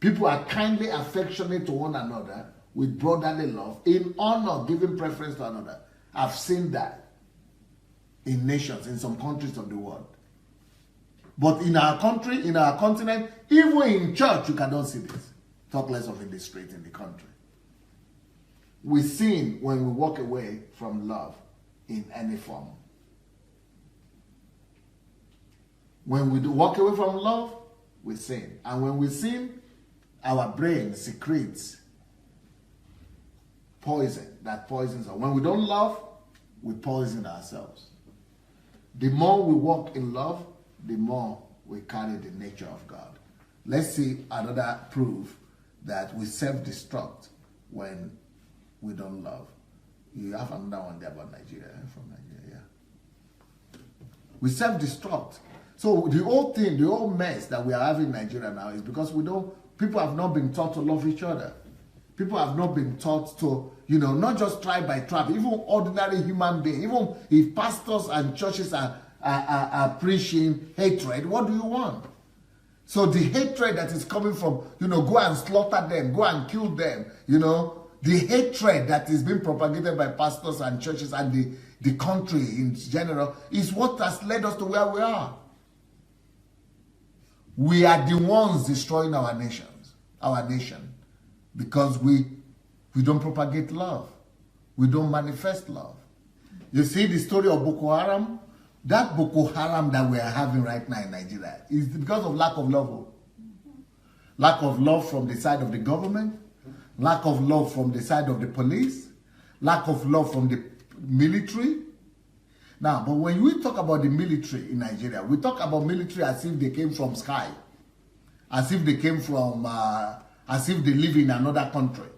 People are kindly affectionate to one another with brotherly love, in honor, giving preference to another. I've seen that in nations, in some countries of the world. But in our country, in our continent, even in church, you cannot see this. Talk less of in the street, in the country. We sin when we walk away from love in any form. When we walk away from love, we sin. And when we sin, our brain secretes poison that poisons us. When we don't love, we poison ourselves. The more we walk in love, the more we carry the nature of God. Let's see another proof that we self-destruct when we don't love. You have another one there about Nigeria, from Nigeria, yeah. We self-destruct. So the whole thing, the whole mess that we are having in Nigeria now is because people have not been taught to love each other. People have not been taught to, not just tribe by tribe, even ordinary human beings. Even if pastors and churches are preaching hatred, what do you want? So the hatred that is coming from, go and slaughter them, go and kill them, the hatred that is being propagated by pastors and churches and the country in general, is what has led us to where we are. We are the ones destroying our nation, because we don't propagate love. We don't manifest love. You see the story of Boko Haram? That Boko Haram that we are having right now in Nigeria is because of lack of love. Lack of love from the side of the government, lack of love from the side of the police, lack of love from the military. Now, but when we talk about the military in Nigeria, we talk about military as if they came from sky, as if they came from, as if they live in another country.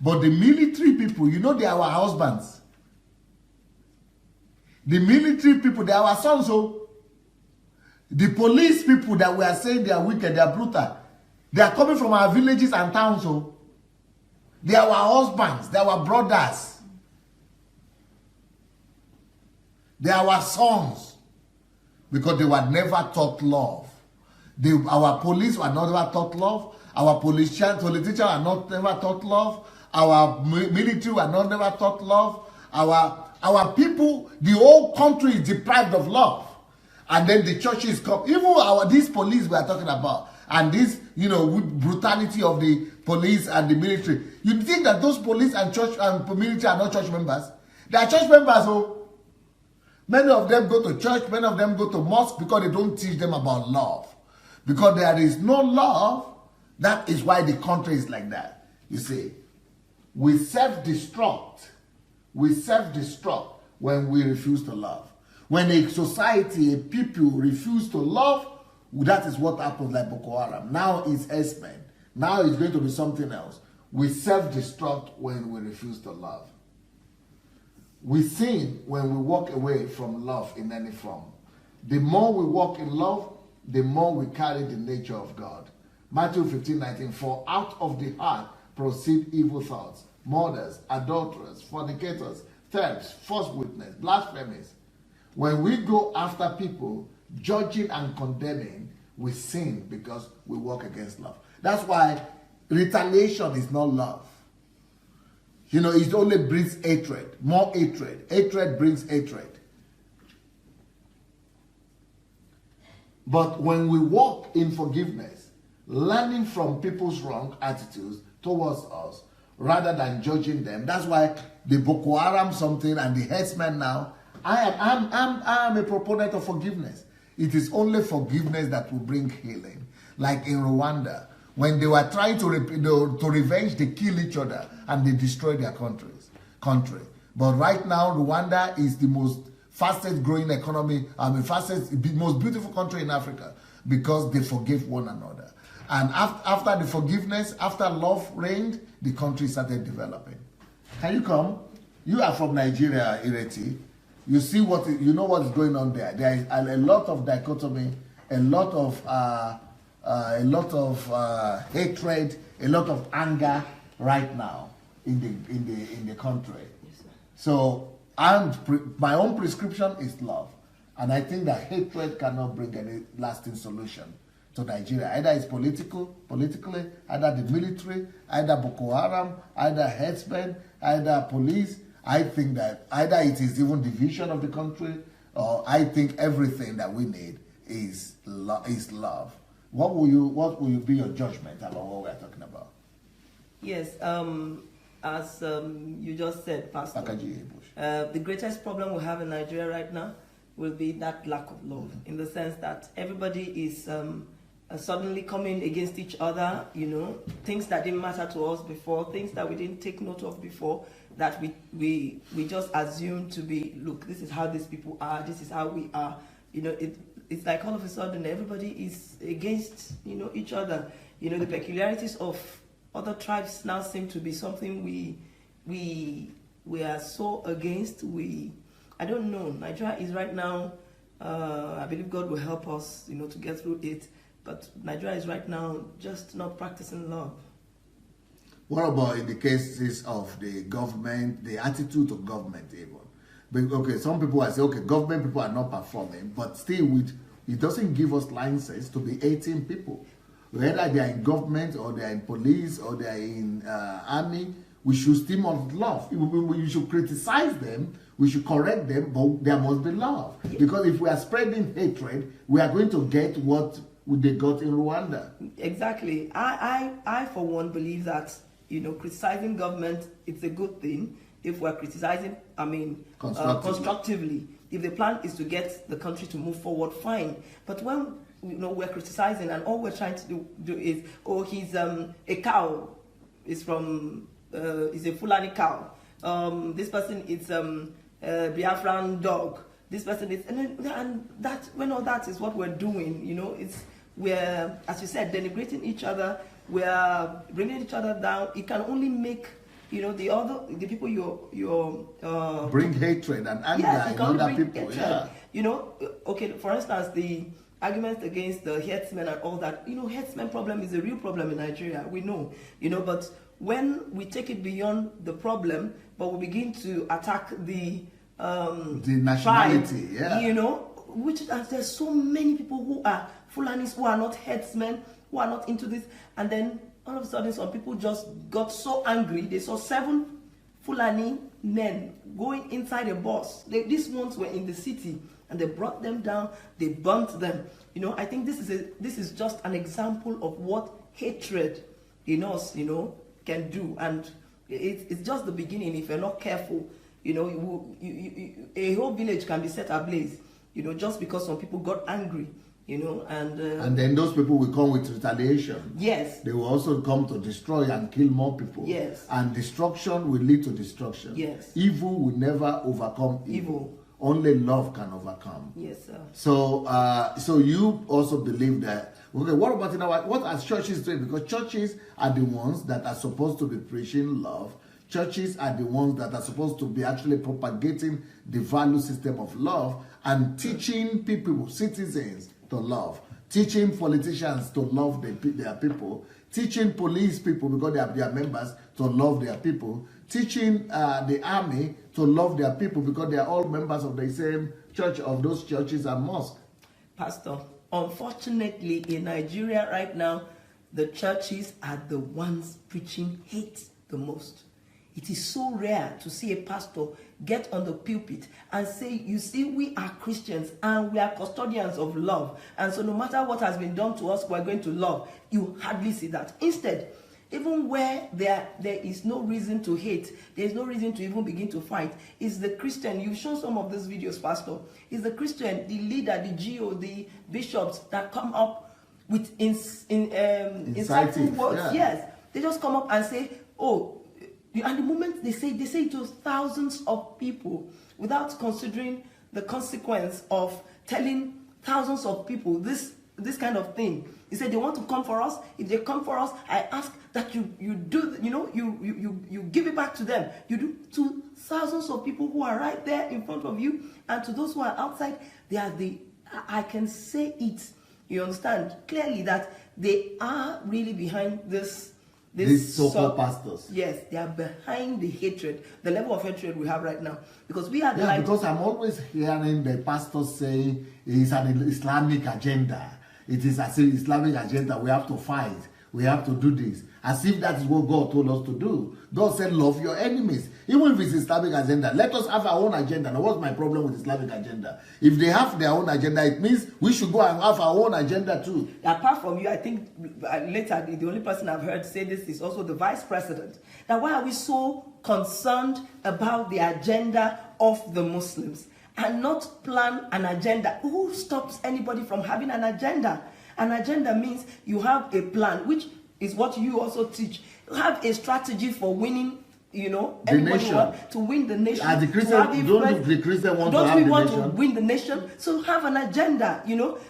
But the military people, you know, they are our husbands. The military people, they are our sons. So the police people that we are saying they are wicked, they are brutal, they are coming from our villages and towns. So they are our husbands, they are our brothers, they are our sons, because they were never taught love. Our police were never taught love. Our politicians are never taught love. Our military were never taught love. Our people, the whole country is deprived of love. And then the churches come. Even these police we are talking about, and this, brutality of the police and the military. You think that those police and church and military are not church members? They are church members. Oh, many of them go to church. Many of them go to mosque because they don't teach them about love. Because there is no love. That is why the country is like that. You see, we self-destruct. We self-destruct when we refuse to love. When a society, a people refuse to love, that is what happens like Boko Haram. Now it's herdsmen. Now it's going to be something else. We self-destruct when we refuse to love. We sin when we walk away from love in any form. The more we walk in love, the more we carry the nature of God. Matthew 15:19, for out of the heart proceed evil thoughts, murders, adulterers, fornicators, thefts, false witness, blasphemies. When we go after people, judging and condemning, we sin because we walk against love. That's why retaliation is not love. It only brings hatred, more hatred. Hatred brings hatred. But when we walk in forgiveness, learning from people's wrong attitudes towards us, rather than judging them, that's why the Boko Haram something and the herdsmen now, I am a proponent of forgiveness. It is only forgiveness that will bring healing. Like in Rwanda, when they were trying to revenge, they kill each other and they destroy their country. But right now, Rwanda is the most fastest growing economy, most beautiful country in Africa, because they forgave one another. And after the forgiveness, after love reigned, the country started developing. Can you come? You are from Nigeria, Ireti. You see you know what is going on there. There is a lot of dichotomy, a lot of hatred, a lot of anger right now in the country. Yes, so my own prescription is love, and I think that hatred cannot bring any lasting solution to Nigeria. Either it's politically, either the military, either Boko Haram, either herdsmen, either police. I think that either it is even division of the country, or I think everything that we need is love. What will be your judgment about what we are talking about? Yes, as you just said, Pastor, the greatest problem we have in Nigeria right now will be that lack of love, in the sense that everybody is suddenly coming against each other, things that didn't matter to us before, things that we didn't take note of before, that we just assume to be, look, this is how these people are, this is how we are. It's like all of a sudden everybody is against, each other. The peculiarities of other tribes now seem to be something we are so against. I don't know. Nigeria is right now, I believe God will help us, to get through it. But Nigeria is right now just not practicing love. What about in the cases of the government, the attitude of government even? But, okay, some people will say, okay, government people are not performing, but still it doesn't give us license to be 18 people. Whether they are in government or they are in police or they are in army, we should stimulate love. We should criticize them, we should correct them, but there must be love. Because if we are spreading hatred, we are going to get what they got in Rwanda. Exactly. I for one believe that, criticizing government, it's a good thing if we're criticizing, constructively. If the plan is to get the country to move forward, fine. But when we're criticizing and all we're trying to do is, he's a cow, is a Fulani cow. This person is a Biafran dog. This person is, and that, when all that is what we're doing, we're, as you said, denigrating each other. We're bringing each other down. It can only make the people you're bring hatred and anger in other people. Hatred. Okay, for instance, the arguments against the herdsmen and all that. Herdsmen problem is a real problem in Nigeria. We know. But when we take it beyond the problem, but we begin to attack the nationality, which there's so many people who are Fulanis, who are not herdsmen, who are not into this, and then all of a sudden some people just got so angry. They saw 7 Fulani men going inside a bus. These ones were in the city, and they brought them down. They burnt them. I think this is just an example of what hatred in us, can do, and it's just the beginning. If you're not careful, a whole village can be set ablaze, just because some people got angry. And then those people will come with retaliation. Yes. They will also come to destroy and kill more people. Yes. And destruction will lead to destruction. Yes. Evil will never overcome evil. Only love can overcome. Yes, sir. So you also believe that. Okay, what about what are churches doing? Because churches are the ones that are supposed to be preaching love. Churches are the ones that are supposed to be actually propagating the value system of love and teaching people, citizens, to love, teaching politicians to love their people, teaching police people, because they are their members, to love their people, teaching the army to love their people, because they are all members of the same church, of those churches and mosques. Pastor, unfortunately in Nigeria right now, the churches are the ones preaching hate the most. It is so rare to see a pastor get on the pulpit and say, you see, we are Christians and we are custodians of love. And so no matter what has been done to us, we're going to love. You hardly see that. Instead, even where there is no reason to hate, there is no reason to even begin to fight, is the Christian. You've shown some of these videos, Pastor. Is the Christian, the leader, the GO, the bishops that come up with insightful words. Yeah. Yes. They just come up and say, and the moment they say it to thousands of people without considering the consequence of telling thousands of people this kind of thing. He said they want to come for us. If they come for us, I ask that you do, you give it back to them. You do to thousands of people who are right there in front of you, and to those who are outside, they are I can say it. You understand clearly that they are really behind these so-called pastors. Yes, they are behind the hatred, the level of hatred we have right now. Because we are because I'm always hearing the pastors say it's an Islamic agenda. It is an Islamic agenda. We have to fight. We have to do this. As if that is what God told us to do. God said, love your enemies. Even if it's Islamic agenda, let us have our own agenda. Now, what's my problem with Islamic agenda? If they have their own agenda, it means we should go and have our own agenda too. Apart from you, I think later, the only person I've heard say this is also the vice president. Now, why are we so concerned about the agenda of the Muslims and not plan an agenda? Who stops anybody from having an agenda? An agenda means you have a plan, which is what you also teach. You have a strategy for winning, the nation. To win the nation. The Christian, don't the Christian want to have the nation? Don't we want to win the nation? So have an agenda,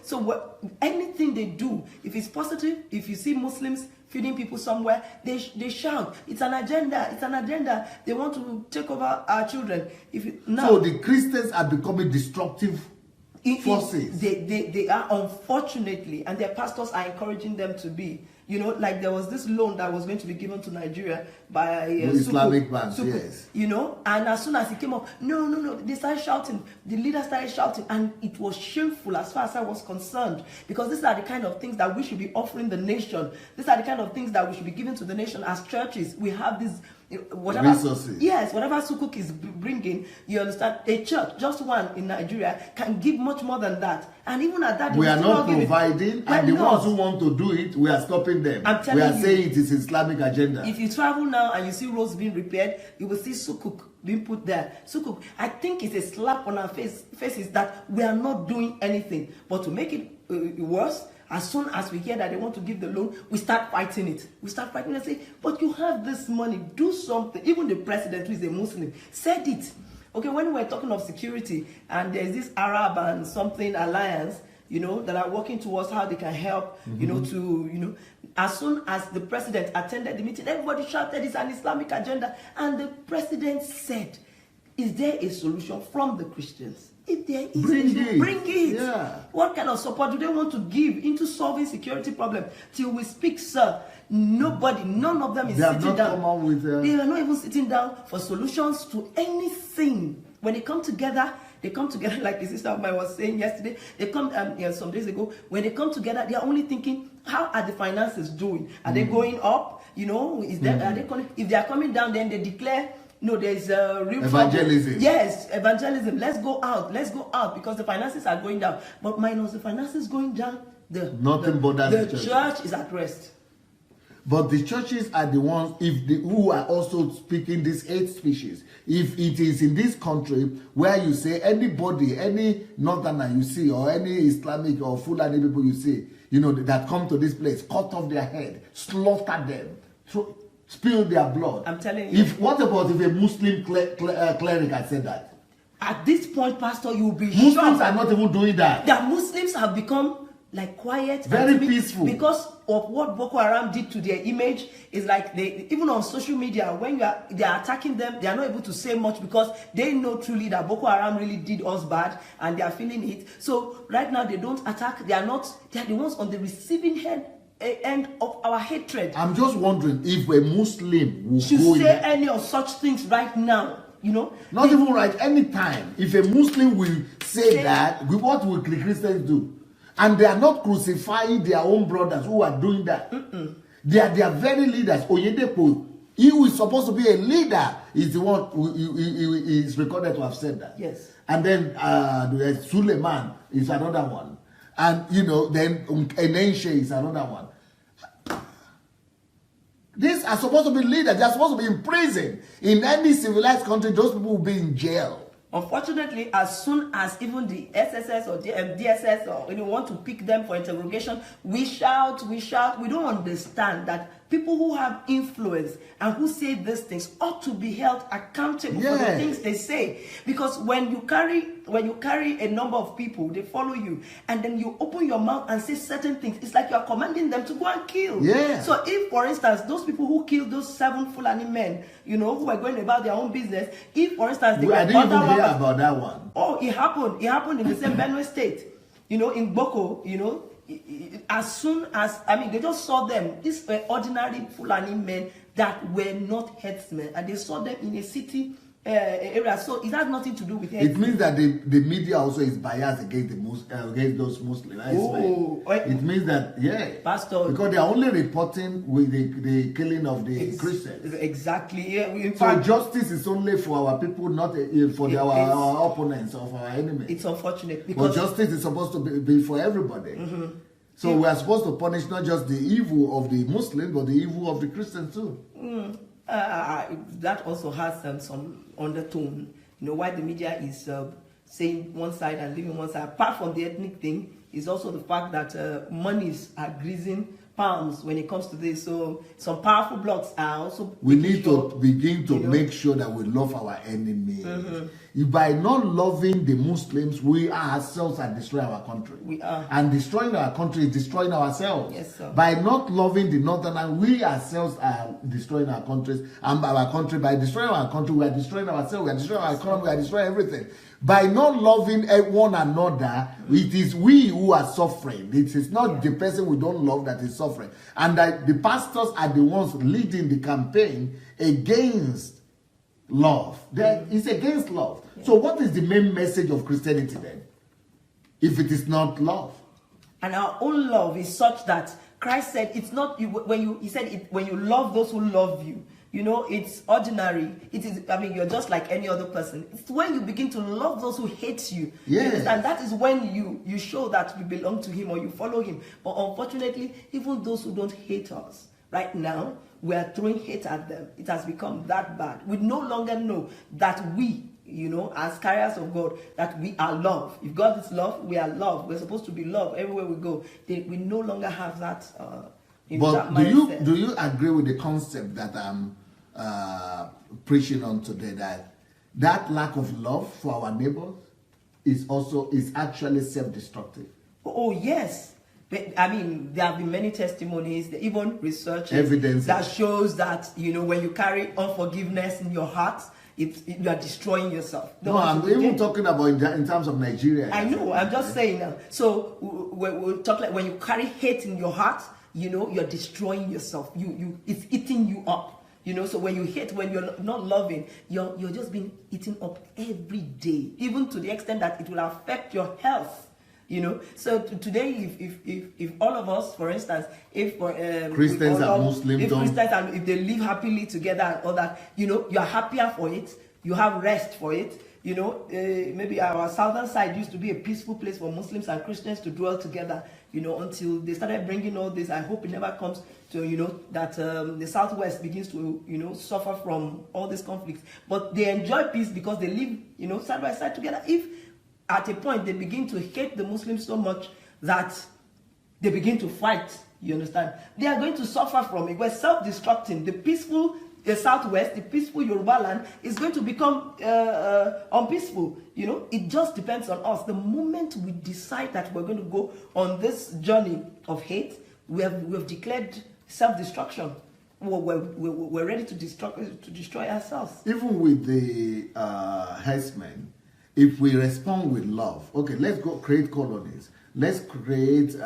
So anything they do, if it's positive, if you see Muslims feeding people somewhere, they shout, it's an agenda, it's an agenda. They want to take over our children. So the Christians are becoming destructive forces. They are, unfortunately, and their pastors are encouraging them to be. Like there was this loan that was going to be given to Nigeria by Islamic banks, yes. And as soon as it came up, no, they started shouting. The leader started shouting, and it was shameful as far as I was concerned, because these are the kind of things that we should be offering the nation. These are the kind of things that we should be giving to the nation as churches. We have these whatever resources. Yes, whatever Sukuk is bringing, you understand, a church, just one in Nigeria, can give much more than that. And even at that, we are not providing, and the ones who want to do it, we are stopping them. We are saying it is Islamic agenda. If you travel now and you see roads being repaired, you will see Sukuk being put there. Sukuk, I think it's a slap on our faces that we are not doing anything. But to make it worse, as soon as we hear that they want to give the loan, we start fighting it. We start fighting and say, but you have this money, do something. Even the president, who is a Muslim, said it. Okay, when we were talking of security, and there's this Arab and something alliance, that are working towards how they can help, as soon as the president attended the meeting, everybody shouted it's an Islamic agenda. And the president said, is there a solution from the Christians? If there is, bring it. Yeah. What kind of support do they want to give into solving security problem? Till we speak, sir, none of them is sitting down. They are not even sitting down for solutions to anything. When they come together like the sister of mine was saying yesterday. They come some days ago. When they come together, they are only thinking, how are the finances doing? Are they going up? Is there, are they if they are coming down, then they declare, no, there's a real evangelism. Problem. Yes, evangelism. Let's go out because the finances are going down. But minus the finances going down, the church is at rest. But the churches are the ones who are also speaking this hate speeches. If it is in this country where you say anybody, any northerner you see, or any Islamic or Fulani people you see, that come to this place, cut off their head, slaughter them, spill their blood. I'm telling you. What about if a Muslim cleric had said that? At this point, Pastor, you'll be Muslims shocked. are not even doing that. That Muslims have become like quiet, very peaceful, because of what Boko Haram did to their image. Is like they, even on social media, when they are attacking them, they are not able to say much because they know truly that Boko Haram really did us bad and they are feeling it. So right now they don't attack. They are the ones on the receiving end of our hatred. I'm just wondering if a Muslim will should say any of such things right now. Not even right anytime. If a Muslim will say that, what will the Christians do? And they are not crucifying their own brothers who are doing that. They are their very leaders. Oyedepo, he who is supposed to be a leader, is the one who is recorded to have said that. Yes. And then Suleiman is another one. And then Enenche is another one. These are supposed to be leaders. They are supposed to be in prison. In any civilized country, those people will be in jail. Unfortunately, as soon as even the SSS or DSS or want to pick them for interrogation, we shout. We don't understand that people who have influence and who say these things ought to be held accountable for the things they say. Because when you carry a number of people, they follow you, and then you open your mouth and say certain things, it's like you are commanding them to go and kill. Yeah. So if, for instance, those people who killed those 7 Fulani men, who were going about their own business, if, for instance, they I didn't even hear about that one. Oh, it happened. It happened in the same Benue State. In Boko, as soon as, they just saw them. These were ordinary Fulani men that were not headsmen, and they saw them in a city area. So it has nothing to do with headsmen. It means that the media also is biased against against those Muslims. It means that, Pastor, because they are only reporting with the killing of the Christians. Exactly. Yeah. So justice is only for our people, not for our opponents or for our enemies. It's unfortunate because justice is supposed to be for everybody. So we are supposed to punish not just the evil of the Muslims, but the evil of the Christians too. That also has some undertone. Why the media is saying one side and leaving one side. Apart from the ethnic thing, is also the fact that monies are greasing palms when it comes to this. So some powerful blocks are also. We need to begin to make sure that we love our enemies. If by not loving the Muslims, we ourselves are destroying our country. We are. And destroying our country is destroying ourselves. Yes, sir. By not loving the northern, we ourselves are destroying our countries. And by our country, by destroying our country, we are destroying ourselves, we are destroying our economy, we are destroying everything. By not loving one another, it is we who are suffering. It is not the person we don't love that is suffering. And that the pastors are the ones leading the campaign against love. It's against love. So what is the main message of Christianity then? If it is not love. And our own love is such that Christ said it's not when you love those who love you, You know, it's ordinary. It is, I mean, you're just like any other person. It's when you begin to love those who hate you. Yes. And that is when you show that you belong to him or you follow him. But unfortunately, even those who don't hate us, right now, we are throwing hate at them. It has become that bad. We no longer know that we, you know, as carriers of God, that we are love. If God is love, we are love. We're supposed to be love everywhere we go. We no longer have that. But do you agree with the concept that I'm preaching on today, that lack of love for our neighbors is actually self-destructive? Oh yes. I mean, there have been many testimonies, even research evidence that shows that, you know, when you carry unforgiveness in your heart, you are destroying yourself. No, I'm even talking about in terms of Nigeria. I know, I'm just saying now. So we'll talk like when you carry hate in your heart, you know, you're destroying yourself. It's eating you up. You know, so when you hate, when you're not loving, you're just being eaten up every day, even to the extent that it will affect your health. You know, so today, if all of us, for instance, if Christians and Muslims, if they live happily together and all that, you know, you're happier for it, you have rest for it. You know, maybe our southern side used to be a peaceful place for Muslims and Christians to dwell together. You know, until they started bringing all this. I hope it never comes to, you know, that the Southwest begins to, you know, suffer from all these conflicts. But they enjoy peace because they live, you know, side by side together. If at a point they begin to hate the Muslims so much that they begin to fight, you understand, they are going to suffer from it. We're self-destructing. The peaceful Southwest, the peaceful Yoruba land is going to become unpeaceful. You know, it just depends on us. The moment we decide that we're going to go on this journey of hate, we have declared self-destruction. We're ready to destroy ourselves. Even with the herdsmen, if we respond with love, okay, let's go create colonies, let's create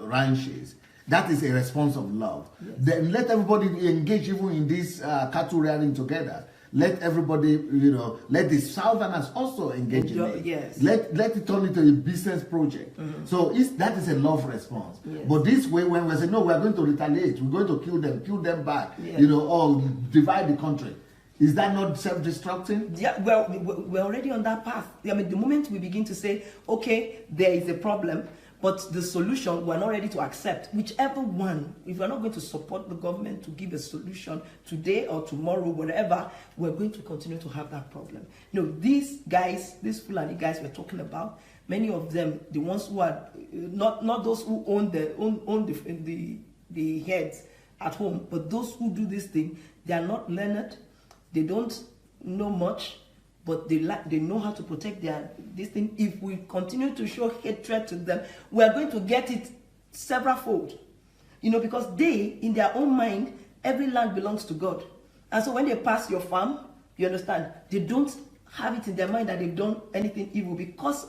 ranches. That is a response of love. Yes. Then let everybody engage even in this cattle rearing together. Let everybody, you know, let the Southerners also engage in it. Yes. Let it turn into a business project. Mm-hmm. So that is a love response. Yes. But this way, when we say, no, we're going to retaliate, we're going to kill them back, yes, you know, or divide the country. Is that not self-destructing? Yeah, well, we're already on that path. I mean, the moment we begin to say, okay, there is a problem, but the solution we're not ready to accept, whichever one, if we're not going to support the government to give a solution today or tomorrow, whatever, we're going to continue to have that problem. You know, these guys, these Fulani guys we're talking about, many of them, the ones who are, not those who own the heads at home, but those who do this thing, they are not learned, they don't know much, but they know how to protect this thing. If we continue to show hatred to them, we are going to get it several-fold. You know, because they, in their own mind, every land belongs to God. And so when they pass your farm, you understand, they don't have it in their mind that they've done anything evil, because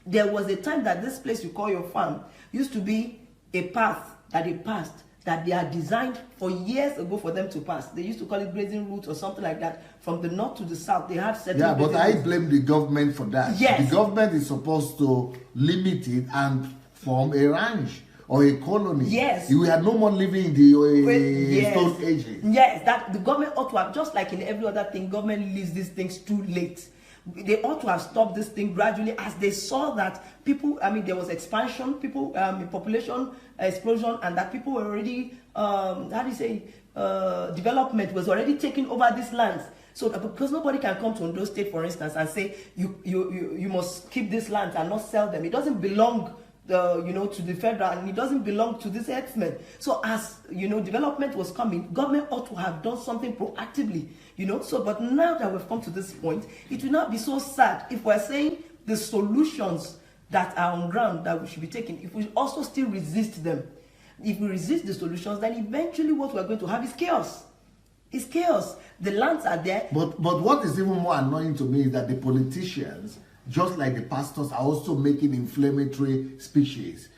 there was a time that this place you call your farm used to be a path that they passed, that they are designed for years ago for them to pass. They used to call it grazing route or something like that. From the north to the south, they had certain... Yeah, but I blame the government for that. Yes. The government is supposed to limit it and form a ranch or a colony. Yes. We had no more living in the stone ages. Yes, that the government ought to have, just like in every other thing, government leaves these things too late. They ought to have stopped this thing gradually as they saw that people, I mean, there was expansion, population explosion, and that people were already, development was already taking over these lands. So because nobody can come to Ondo State, for instance, and say, you must keep these lands and not sell them. It doesn't belong to the federal, and it doesn't belong to this herdsmen. So as, development was coming, government ought to have done something proactively, So, but now that we've come to this point, it will not be so sad if we're saying the solutions that are on ground that we should be taking, if we also still resist them. If we resist the solutions, then eventually what we're going to have is chaos. It's chaos. The lands are there. But what is even more annoying to me is that the politicians, just like the pastors, are also making inflammatory speeches.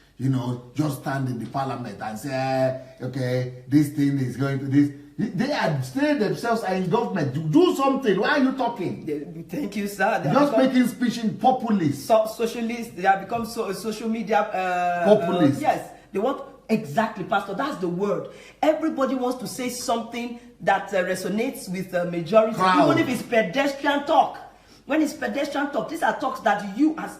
Just stand in the parliament and say, okay, this thing is going to this. They themselves are in government. Do something. Why are you talking? Thank you, sir. Just making speech in populists. Socialists. They have become social media populists. Yes, they want Exactly, Pastor. That's the word. Everybody wants to say something that resonates with the majority, Crowd. even if it's pedestrian talk. When it's pedestrian talk, these are talks that you, as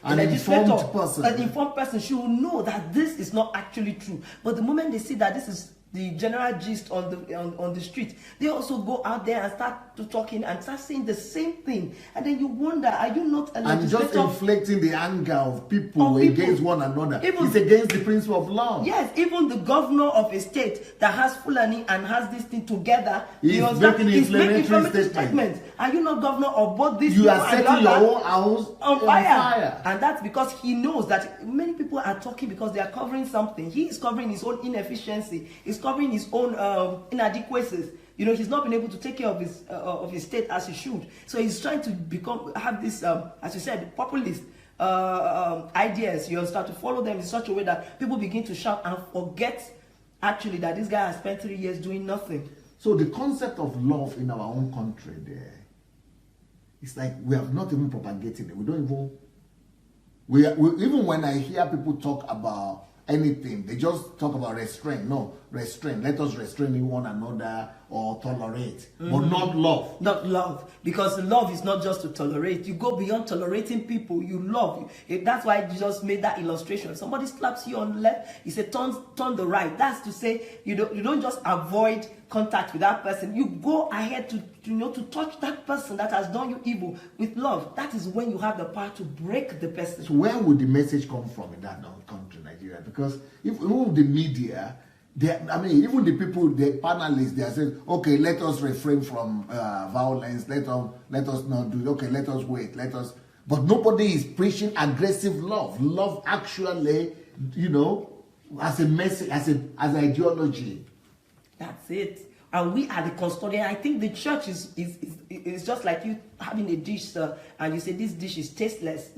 an informed person, an informed person, should know that this is not actually true. But the moment they see that this is the general gist on the street, they also go out there and start to talking and start saying the same thing, and then you wonder, are you not a legislator? And just inflicting the anger of people against one another. It's against the principle of love. Yes, even the governor of a state that has Fulani and has this thing together, he's making inflammatory statements. Are you not governor of both these? You are setting your own house on fire. And that's because he knows that many people are talking because they are covering something. He is covering his own inefficiency. He's covering his own inadequacies. You know, he's not been able to take care of his state as he should. So he's trying to have this, as you said, populist ideas. You start to follow them in such a way that people begin to shout and forget actually that this guy has spent 3 years doing nothing. So the concept of love in our own country there, it's like we have not even propagated it. We don't even, even when I hear people talk about anything, they just talk about restraint. No, restraint. Let us restrain one another or tolerate, but not love. Not love, because love is not just to tolerate. You go beyond tolerating people. You love. That's why Jesus made that illustration. Somebody slaps you on the left, he said, turn the right. That's to say, you don't just avoid contact with that person. You go ahead to touch that person that has done you evil with love. That is when you have the power to break the person. So where would the message come from in that country, Nigeria? Because even the media, even the people, the panelists, they are saying, okay, let us refrain from violence. Let us not do. Okay, let us wait. But nobody is preaching aggressive love. Love actually, as a message, as an ideology. That's it. And we are the custodian. I think the church is just like you having a dish, sir, and you say this dish is tasteless.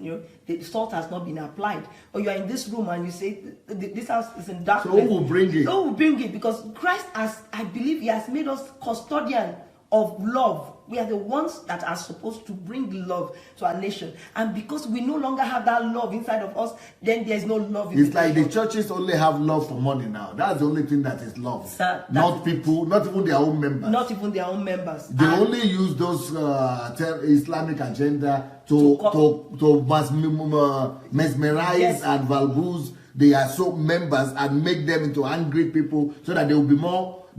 The salt has not been applied. Or you are in this room and you say this house is in darkness. So who will bring it? Who will bring it? Because Christ I believe he has made us custodian of love. We are the ones that are supposed to bring love to our nation. And because we no longer have that love inside of us, then there's no love in It's like the churches only have love for money now. That's the only thing that is love. Sir, not people, not even their own members. Not even their own members. They only use those Islamic agenda to mesmerize yes. and valbooze their members and make them into angry people so that they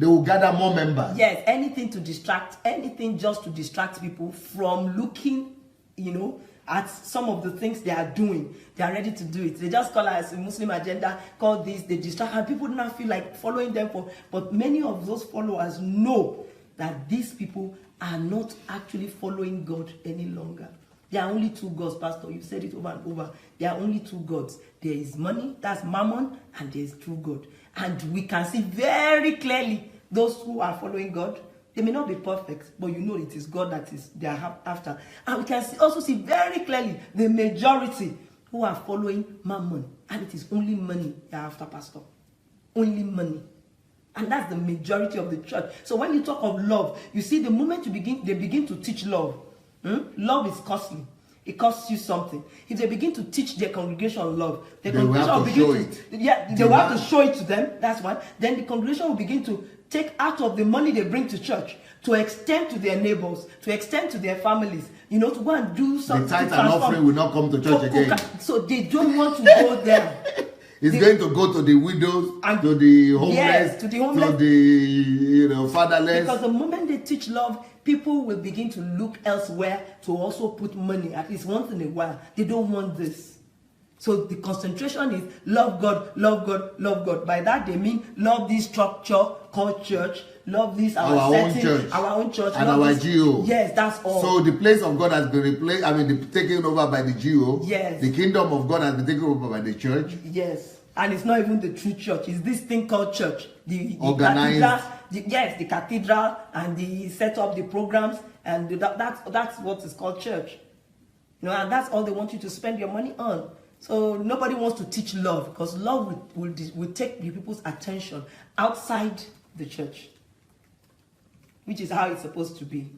will gather more members. Yes, anything just to distract people from looking, at some of the things they are doing. They are ready to do it. They just call it as a Muslim agenda, call this, they distract, and people do not feel like following them but many of those followers know that these people are not actually following God any longer. There are only two gods, Pastor. You've said it over and over. There are only two gods. There is money, that's mammon, and there is true God. And we can see very clearly those who are following God. They may not be perfect, but it is God that they are after. And we can also see very clearly the majority who are following mammon. And it is only money they are after, Pastor. Only money. And that's the majority of the church. So when you talk of love, you see the moment they begin to teach love. Love is costly. It costs you something. If they begin to teach their congregation love, the congregation will begin they will have to show it to them. That's one. Then the congregation will begin to take out of the money they bring to church to extend to their neighbors, to extend to their families, to go and do something. The tithe and offering will not come to church again. So they don't want to go there. It's going to go to the widows, and to the homeless, yes, to the fatherless. Because the moment they teach love, people will begin to look elsewhere to also put money, at least once in a while. They don't want this. So the concentration is love God, love God, love God. By that they mean love this structure called church, love this our setting, our own church, and our GO. Yes, that's all. So the place of God has been replaced. Taken over by the GO. Yes. The kingdom of God has been taken over by the church. Yes, and it's not even the true church. It's this thing called church. The organized. Cathedral, the cathedral, and the set up the programs, and that's what is called church. And that's all they want you to spend your money on. So nobody wants to teach love, because love will take the people's attention outside the church, which is how it's supposed to be.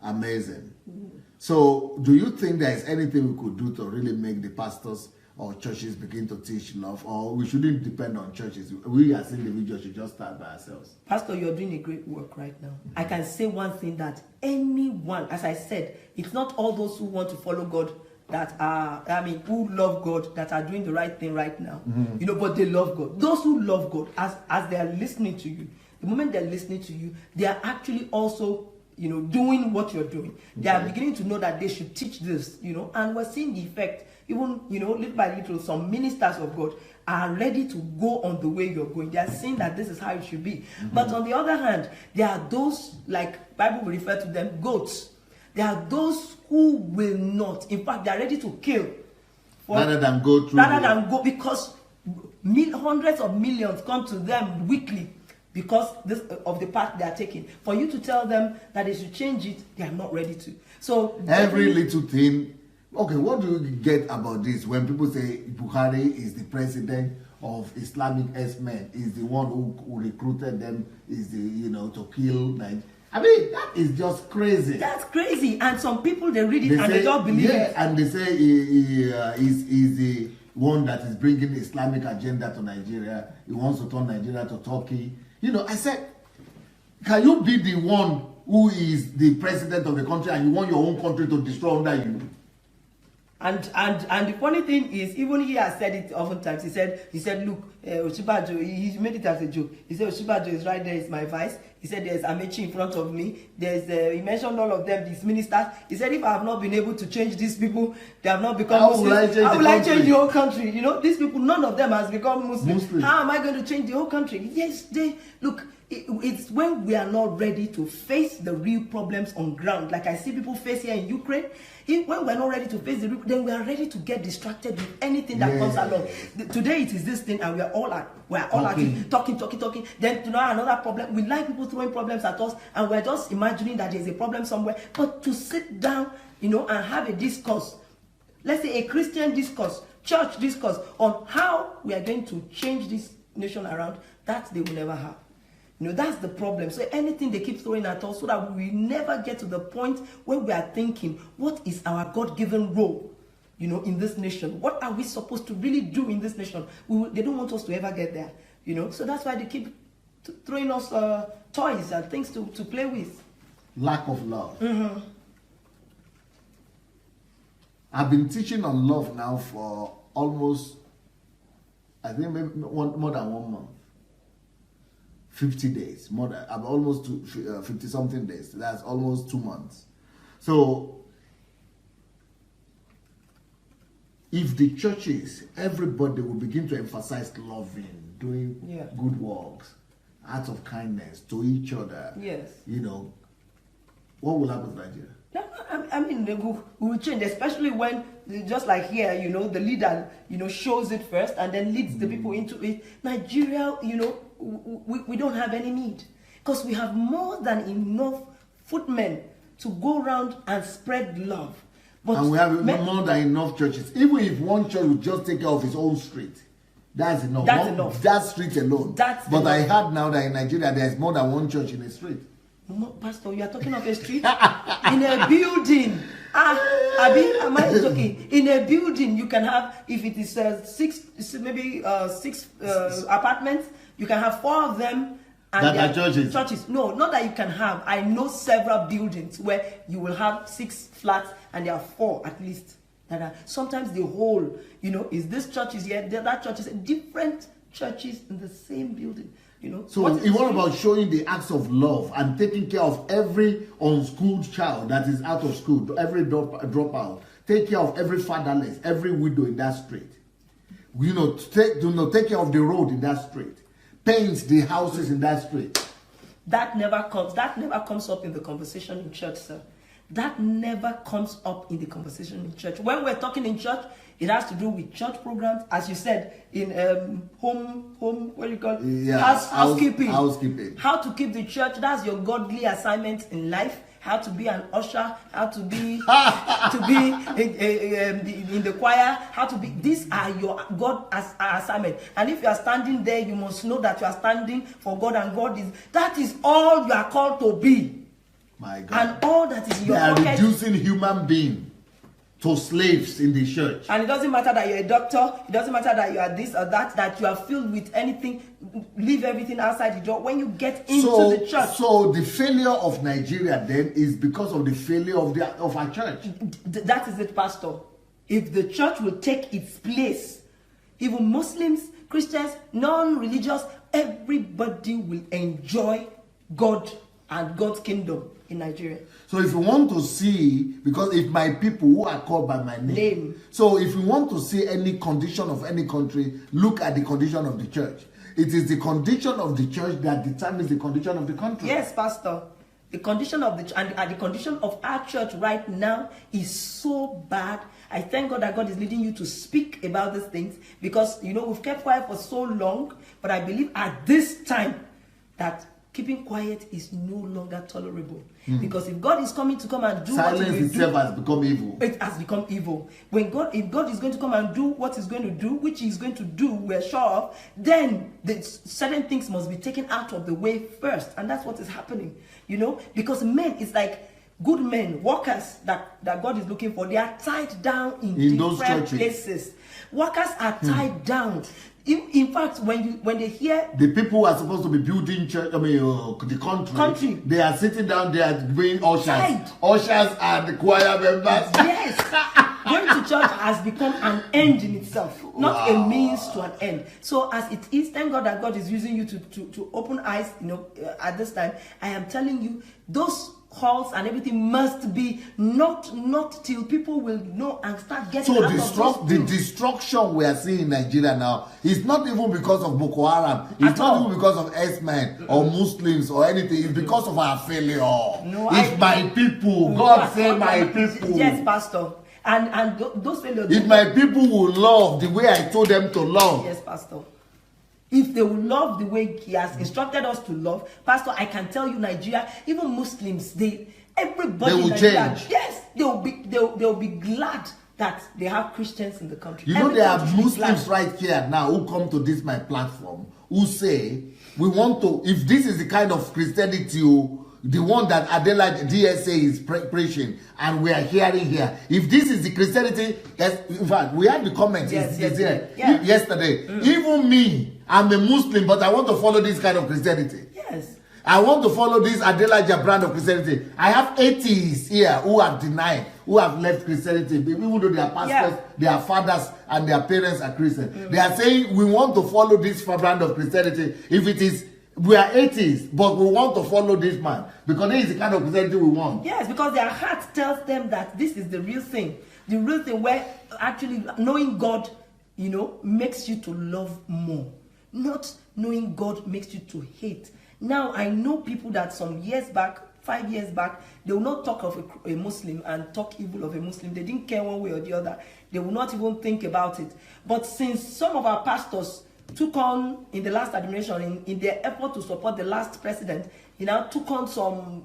Amazing. So do you think there is anything we could do to really make the pastors or churches begin to teach love, or we shouldn't depend on churches. We as individuals should just start by ourselves. Pastor, you're doing a great work right now. I can say one thing, that anyone, as I said, it's not all those who want to follow God that are, who love God, that are doing the right thing right now. But they love God. Those who love God, as they are listening to you, the moment they're listening to you, they are actually also, doing what you're doing. They are beginning to know that they should teach this, and we're seeing the effect. Even, little by little, some ministers of God are ready to go on the way you're going. They are saying that this is how it should be. But on the other hand, there are those, like Bible will refer to them, goats. There are those who will not. In fact, they are ready to kill. Rather than go, because hundreds of millions come to them weekly because of the path they are taking. For you to tell them that they should change it, they are not ready to. So every little thing. Okay, what do you get about this when people say Buhari is the president of Islamic S-men, is the one who recruited them, is the, to kill Nigeria? That is just crazy. That's crazy. And some people, they read it and they don't believe it. And they say he's the one that is bringing the Islamic agenda to Nigeria. He wants to turn Nigeria to Turkey. I said, can you be the one who is the president of the country and you want your own country to destroy under you? And the funny thing is, even he has said it oftentimes. He said, look, Oshibajo, he made it as a joke. He said, Oshibajo is right there, is my vice. He said, there's Amechi in front of me. He mentioned all of them, these ministers. He said, if I have not been able to change these people, they have not become Muslims. How will I change the whole country? These people, none of them has become Muslims. How am I going to change the whole country? Yes, look. It's when we are not ready to face the real problems on ground. Like I see people face here in Ukraine. When we're not ready to face the real, then we are ready to get distracted with anything that comes along. Today it is this thing, and we are all talking. Then tomorrow another problem. We like people throwing problems at us, and we're just imagining that there's a problem somewhere. But to sit down, and have a discourse, let's say a Christian discourse, church discourse on how we are going to change this nation around, that they will never have. That's the problem. So anything they keep throwing at us, so that we never get to the point where we are thinking, what is our God-given role, in this nation? What are we supposed to really do in this nation? They don't want us to ever get there, So that's why they keep throwing us toys and things to play with. Lack of love. I've been teaching on love now for almost, I think maybe more than 1 month. 50 days, I'm almost 50 something days. That's almost 2 months. So if the churches, everybody will begin to emphasize loving, doing good works, acts of kindness to each other. Yes. What will happen to Nigeria? They will change, especially when, just like here, the leader, shows it first and then leads the people into it. Nigeria, we don't have any need, because we have more than enough footmen to go around and spread love. And we have more than enough churches. Even if one church would just take care of its own street, that's enough. That street alone. But I heard now that in Nigeria there is more than one church in a street. No, Pastor, you are talking of a street? In a building. Am I joking? In a building, you can have, if it is six apartments, you can have 4 of them. And that are churches. No, not that you can have. I know several buildings where you will have 6 flats and there are 4 at least. Sometimes the whole, is this church is here, that church is different churches in the same building. So it's all about showing the acts of love and taking care of every unschooled child that is out of school, every dropout. Take care of every fatherless, every widow in that street. Take care of the road in that street. Paint the houses in that street. That never comes up in the conversation in church, sir. That never comes up in the conversation in church. When we're talking in church, it has to do with church programs, as you said, in what do you call it? Housekeeping. How to keep the church. That's your godly assignment in life. How to be an usher, how to be in the choir, how to be. These are your God assignment. And if you are standing there, you must know that you are standing for God, and that is all you are called to be. My God. And all that is in your pocket. They are reducing human being to slaves in the church. And it doesn't matter that you're a doctor, it doesn't matter that you are this or that you are filled with anything, leave everything outside the door. When you get into the church. So the failure of Nigeria then is because of the failure of our church. That is it, Pastor. If the church will take its place, even Muslims, Christians, non-religious, everybody will enjoy God and God's kingdom in Nigeria. So if you want to see, because if my people who are called by my name, so if you want to see any condition of any country, look at the condition of the church. It is the condition of the church that determines the condition of the country. Yes, Pastor. The condition of the condition of our church right now is so bad. I thank God that God is leading you to speak about these things, because we've kept quiet for so long, but I believe at this time that keeping quiet is no longer tolerable. Because if God is coming to come and do silence what he will itself has become evil. It has become evil. If God is going to come and do what he's going to do, which he's going to do, we're sure of, then certain things must be taken out of the way first. And that's what is happening. Because men, it's like good men, workers that God is looking for, they are tied down in different places. Workers are tied down. In fact, when they hear the people who are supposed to be building church, the country, they are sitting down there doing ushers. Ushers are the choir members. Yes, going to church has become an end in itself, not a means to an end. So as it is, thank God that God is using you to open eyes. At this time, I am telling you, those halls and everything must be not till people will know and start getting out of the destruction we are seeing in Nigeria now is not even because of Boko Haram. It's not even because of S-men or Muslims or anything. It's because of our failure. It's my people. God say my people. Yes, Pastor. And those failures. If my people will love the way I told them to love. Yes, Pastor. If they will love the way he has instructed us to love, Pastor, I can tell you, Nigeria, even Muslims, everybody will change. Yes, they'll be glad that they have Christians in the country. There are Muslims right here now who come to this my platform who say, we want to, if this is the kind of Christianity, the one that Adelaja DSA is preaching, and we are hearing here, if this is the Christianity, in fact, we had the comments yesterday. Even me, I'm a Muslim, but I want to follow this kind of Christianity. Yes. I want to follow this Adelaja brand of Christianity. I have atheists here who have denied, who have left Christianity, even though they are pastors, their fathers and their parents are Christian. They are saying, we want to follow this brand of Christianity. If it is, we are atheists, but we want to follow this man, because this is the kind of Christianity we want. Yes, because their heart tells them that this is the real thing. The real thing where actually knowing God, makes you to love more. Not knowing God makes you to hate. Now, I know people that some years back, 5 years back, they will not talk of a Muslim and talk evil of a Muslim. They didn't care one way or the other. They will not even think about it. But since some of our pastors took on, in the last administration, in their effort to support the last president, took on some,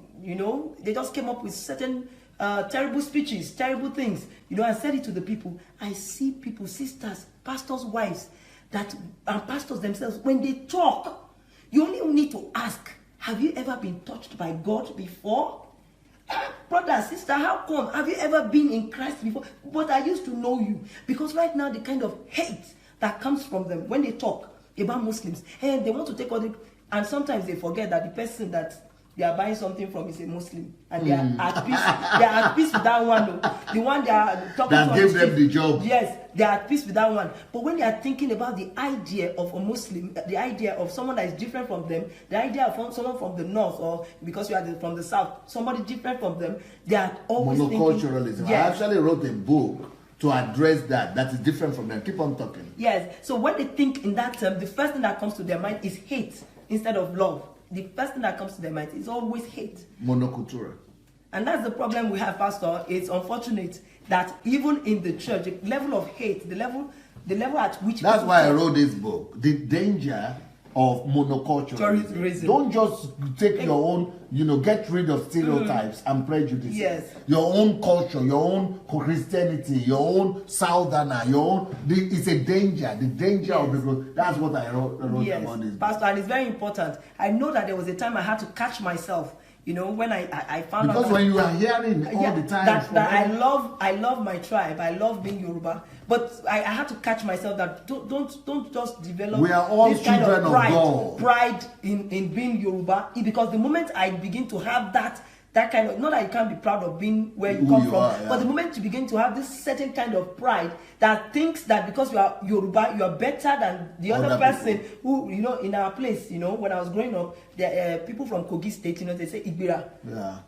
they just came up with certain terrible speeches, terrible things, and said it to the people. I see people, sisters, pastors' wives, and pastors themselves, when they talk, you only need to ask, have you ever been touched by God before? Brother, sister, how come? Have you ever been in Christ before? But I used to know you. Because right now, the kind of hate that comes from them when they talk about Muslims, and they want to take all the, and sometimes they forget that the person that they are buying something from is a Muslim, and they are at peace. They are at peace with that one. The one they are talking that gave them the job. Yes, they are at peace with that one. But when they are thinking about the idea of a Muslim, the idea of someone that is different from them, the idea of someone from the north, or because you are from the south, somebody different from them, they are always monoculturalism. Thinking, yes. I actually wrote a book to address that is different from them. Keep on talking. Yes. So when they think in that term, the first thing that comes to their mind is hate instead of love. The first thing that comes to their mind is always hate. Monocultural. And that's the problem we have, Pastor. It's unfortunate that even in the church, the level of hate, the level at which... That's why I wrote this book. The danger of monoculturalism. Don't just take your own, get rid of stereotypes and prejudices. Yes. Your own culture, your own Christianity, your own Southerner, it's a danger. The danger of the growth. That's what I wrote about this. Pastor, and it's very important. I know that there was a time I had to catch myself You know, when I found because out when you are hearing all the time that I love my tribe, I love being Yoruba, but I had to catch myself that don't just develop we are all this kind of God. pride in being Yoruba, because the moment I begin to have that kind of, not that you can't be proud of being where you come from, but the moment you begin to have this certain kind of pride that thinks that because you are Yoruba, you are better than the other person who, you know, in our place, you know, when I was growing up, the people from Kogi State, you know, they say Igbira. Yeah.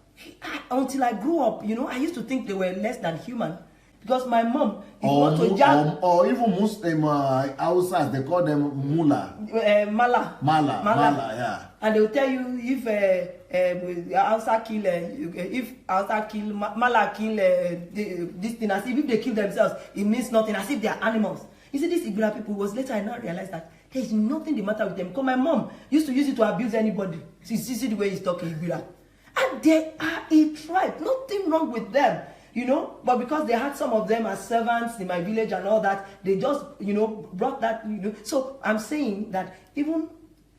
Until I grew up, you know, I used to think they were less than human. Because my mom, or even Muslim Hausas, they call them Mula. Mala, yeah. And they will tell you if Hausa kill, Mala kill this thing, as if they kill themselves, it means nothing, as if they are animals. You see, these Igbira people, was later I now realized that there is nothing the matter with them. Because my mom used to use it to abuse anybody. See the way he's talking Igbira. And they are a tribe, nothing wrong with them. You know, but because they had some of them as servants in my village and all that, they just, you know, brought that, you know. So I'm saying that even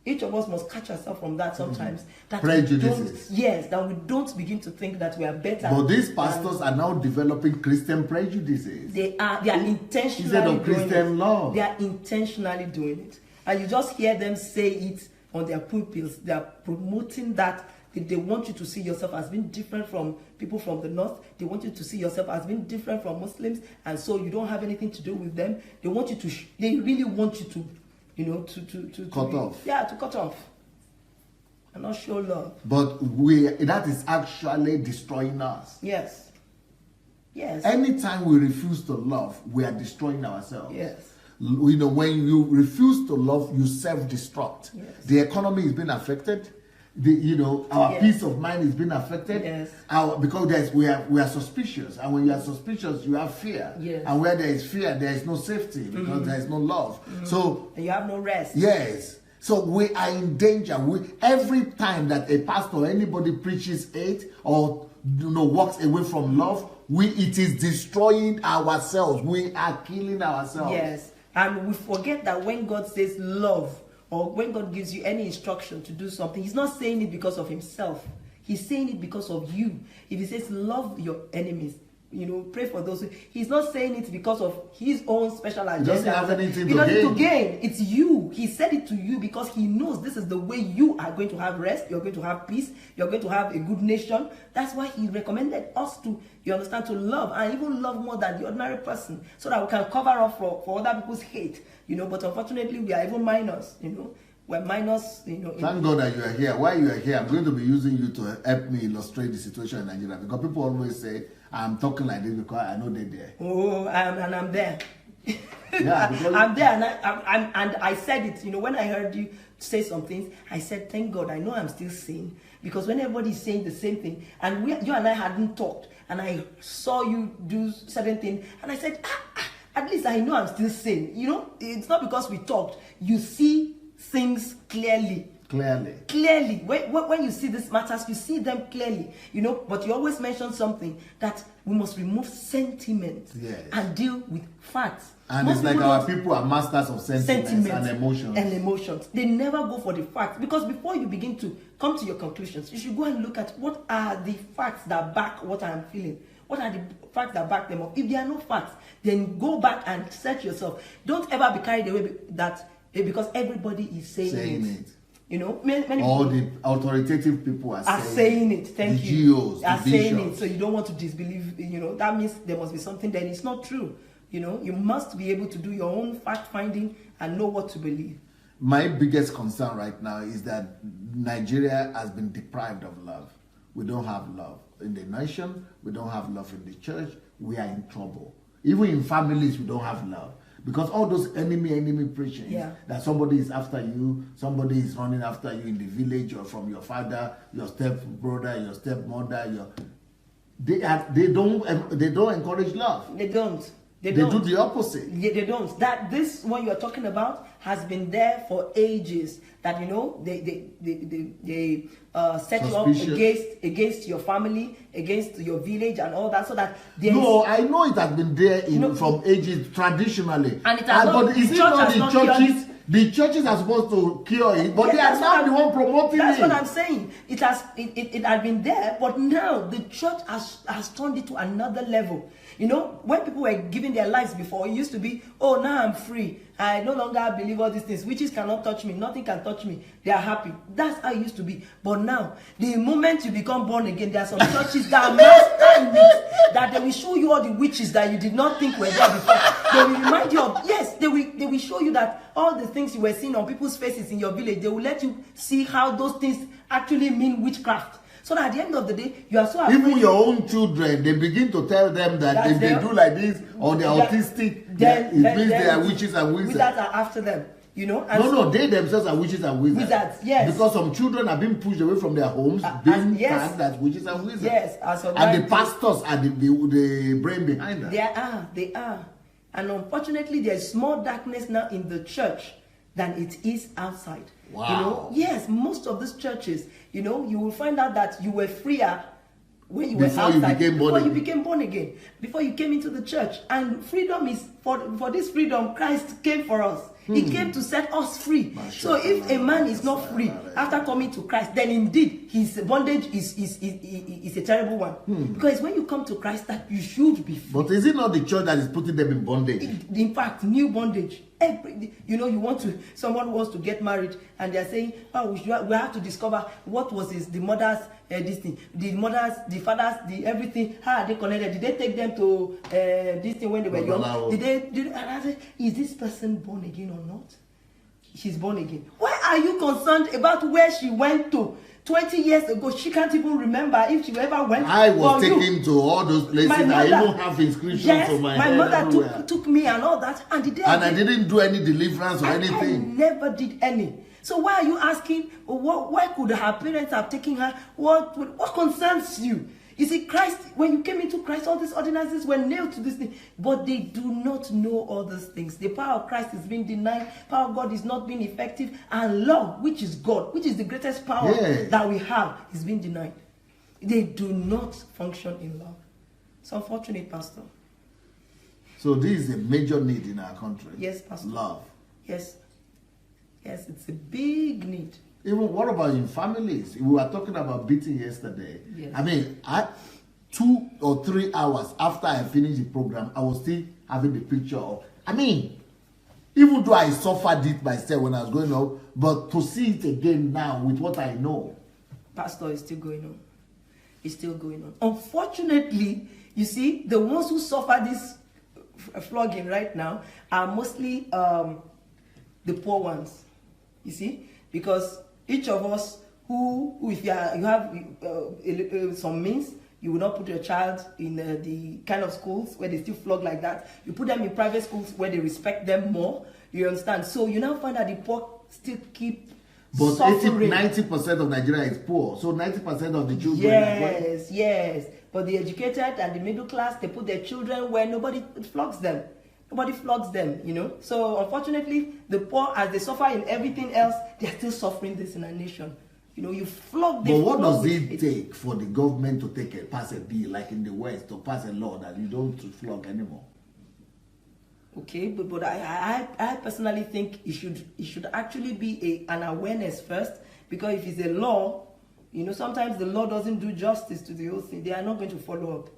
each of us must catch ourselves from that sometimes. That prejudices. That we don't begin to think that we are better. But these pastors are now developing Christian prejudices. They are intentionally instead of Christian doing love. They are intentionally doing it. And you just hear them say it on their pulpits. They are promoting that. They want you to see yourself as being different from people from the north. They want you to see yourself as being different from Muslims, and so you don't have anything to do with them. They want you to. They really want you to, you know, to cut off. Yeah, to cut off, and not show love. But that is actually destroying us. Yes. Yes. Anytime we refuse to love, we are destroying ourselves. Yes. You know, when you refuse to love, you self-destruct. Yes. The economy is being affected. Our peace of mind is being affected. Yes. Because we are suspicious, and when you are suspicious, you have fear. Yes. And where there is fear, there is no safety because there is no love. So and you have no rest. Yes. So we are in danger. Every time that a pastor or anybody preaches hate or walks away from love, it is destroying ourselves. We are killing ourselves. Yes. And we forget that when God says love, or when God gives you any instruction to do something, he's not saying it because of himself. He's saying it because of you. If he says love your enemies, you know, pray for those. He's not saying it because of his own special agenda. He doesn't have anything to gain. It's you. He said it to you because he knows this is the way you are going to have rest. You're going to have peace. You're going to have a good nation. That's why he recommended us to, you understand, to love, and even love more than the ordinary person, so that we can cover up for other people's hate. You know, but unfortunately, we are even minors. You know, we're minors. You know. Thank God that you are here. While you are here, I'm going to be using you to help me illustrate the situation in Nigeria, because people always say I'm talking like this because I know they're there. Oh, and I'm there. Yeah, I'm there, and I said it. You know, when I heard you say some things, I said, "Thank God, I know I'm still sane." Because when everybody's saying the same thing, and you and I hadn't talked, and I saw you do certain things, and I said, at least I know I'm still sane. You know, it's not because we talked. You see things clearly. Clearly. When you see these matters, you see them clearly. You know, but you always mention something that we must remove sentiment and deal with facts. And most it's like our people are masters of sentiments and emotions. They never go for the facts, because before you begin to come to your conclusions, you should go and look at what are the facts that back what I'm feeling. What are the facts that back them up? If there are no facts, then go back and search yourself. Don't ever be carried away because everybody is saying it. You know, many all the authoritative people are saying it. Thank you. GOs, are saying it. So you don't want to disbelieve. You know, that means there must be something. Then it's not true. You know, you must be able to do your own fact finding and know what to believe. My biggest concern right now is that Nigeria has been deprived of love. We don't have love in the nation. We don't have love in the church. We are in trouble. Even in families, we don't have love. Because all those enemy preaching, that somebody is after you, somebody is running after you in the village, or from your father, your stepbrother, your stepmother, they don't encourage love. They don't. They do the opposite. They don't. This one you're talking about has been there for ages. That, you know, they set you up against your family, against your village, and all that, so that no, I know it has been there from ages traditionally. And it has not, but is it not the churches The churches are supposed to cure it, but they are not the one promoting it. That's what I'm saying. It had been there, but now the church has turned it to another level. You know, when people were giving their lives before, it used to be, oh, now I'm free. I no longer believe all these things. Witches cannot touch me. Nothing can touch me. They are happy. That's how it used to be. But now, the moment you become born again, there are some churches that are master in it, that they will show you all the witches that you did not think were there before. They will remind you of, yes, they will show you that all the things you were seeing on people's faces in your village, they will let you see how those things actually mean witchcraft. So that at the end of the day, you are so afraid. Even your own children, they begin to tell them that if they do like this or they're autistic, it means they are witches and wizards. Wizards are after them, you know. And no, they themselves are witches and wizards. Wizards, yes. Because some children are being pushed away from their homes, being tagged as witches and wizards. Yes, and the pastors are the brain behind that. They are. And unfortunately, there's more darkness now in the church than it is outside. Wow. You know, yes, most of these churches, you know, you will find out that you were freer when you were outside, before you became born again, before you came into the church. And freedom is, for this freedom, Christ came for us. He came to set us free. So if a man is not free after coming to Christ, then indeed his bondage is a terrible one. Because when you come to Christ, that you should be free. But is it not the church that is putting them in bondage? In fact, new bondage. You know, someone wants to get married, and they're saying, oh, we have to discover what was the mother's this thing, the fathers, everything. How are they connected? Did they take them to this thing when they were young? And I said, is this person born again or not? She's born again. Why are you concerned about where she went to 20 years ago? She can't even remember if she ever went. I was taken to all those places. I even have inscriptions on my head. My mother took me and all that, and I didn't do any deliverance or anything. I never did any. So why are you asking? Why could her parents have taken her? What concerns you? You see, Christ, when you came into Christ, all these ordinances were nailed to this thing. But they do not know all these things. The power of Christ is being denied. Power of God is not being effective. And love, which is God, which is the greatest power that we have, is being denied. They do not function in love. It's unfortunate, Pastor. So this is a major need in our country. Yes, Pastor. Love. Yes. Yes, it's a big need. Even what about in families? We were talking about beating yesterday. Yes. I mean, 2 or 3 hours after I finished the program, I was still having the picture of. I mean, even though I suffered it myself when I was going out, but to see it again now with what I know. Pastor, is still going on. It's still going on. Unfortunately, you see, the ones who suffer this flogging right now are mostly the poor ones. You see, because each of us who if you have some means, you will not put your child in the kind of schools where they still flog like that. You put them in private schools where they respect them more. You understand? So you now find that the poor still keep suffering. 90% of Nigeria is poor. So 90% of the children. Yes. But the educated and the middle class, they put their children where nobody flogs them. Nobody flogs them, you know. So unfortunately, the poor, as they suffer in everything else, they are still suffering this in our nation. You know, you flog them. But what does it take for the government to pass a bill, like in the West, to pass a law that you don't flog anymore? Okay, but I personally think it should actually be an awareness first, because if it's a law, you know, sometimes the law doesn't do justice to the whole thing. They are not going to follow up.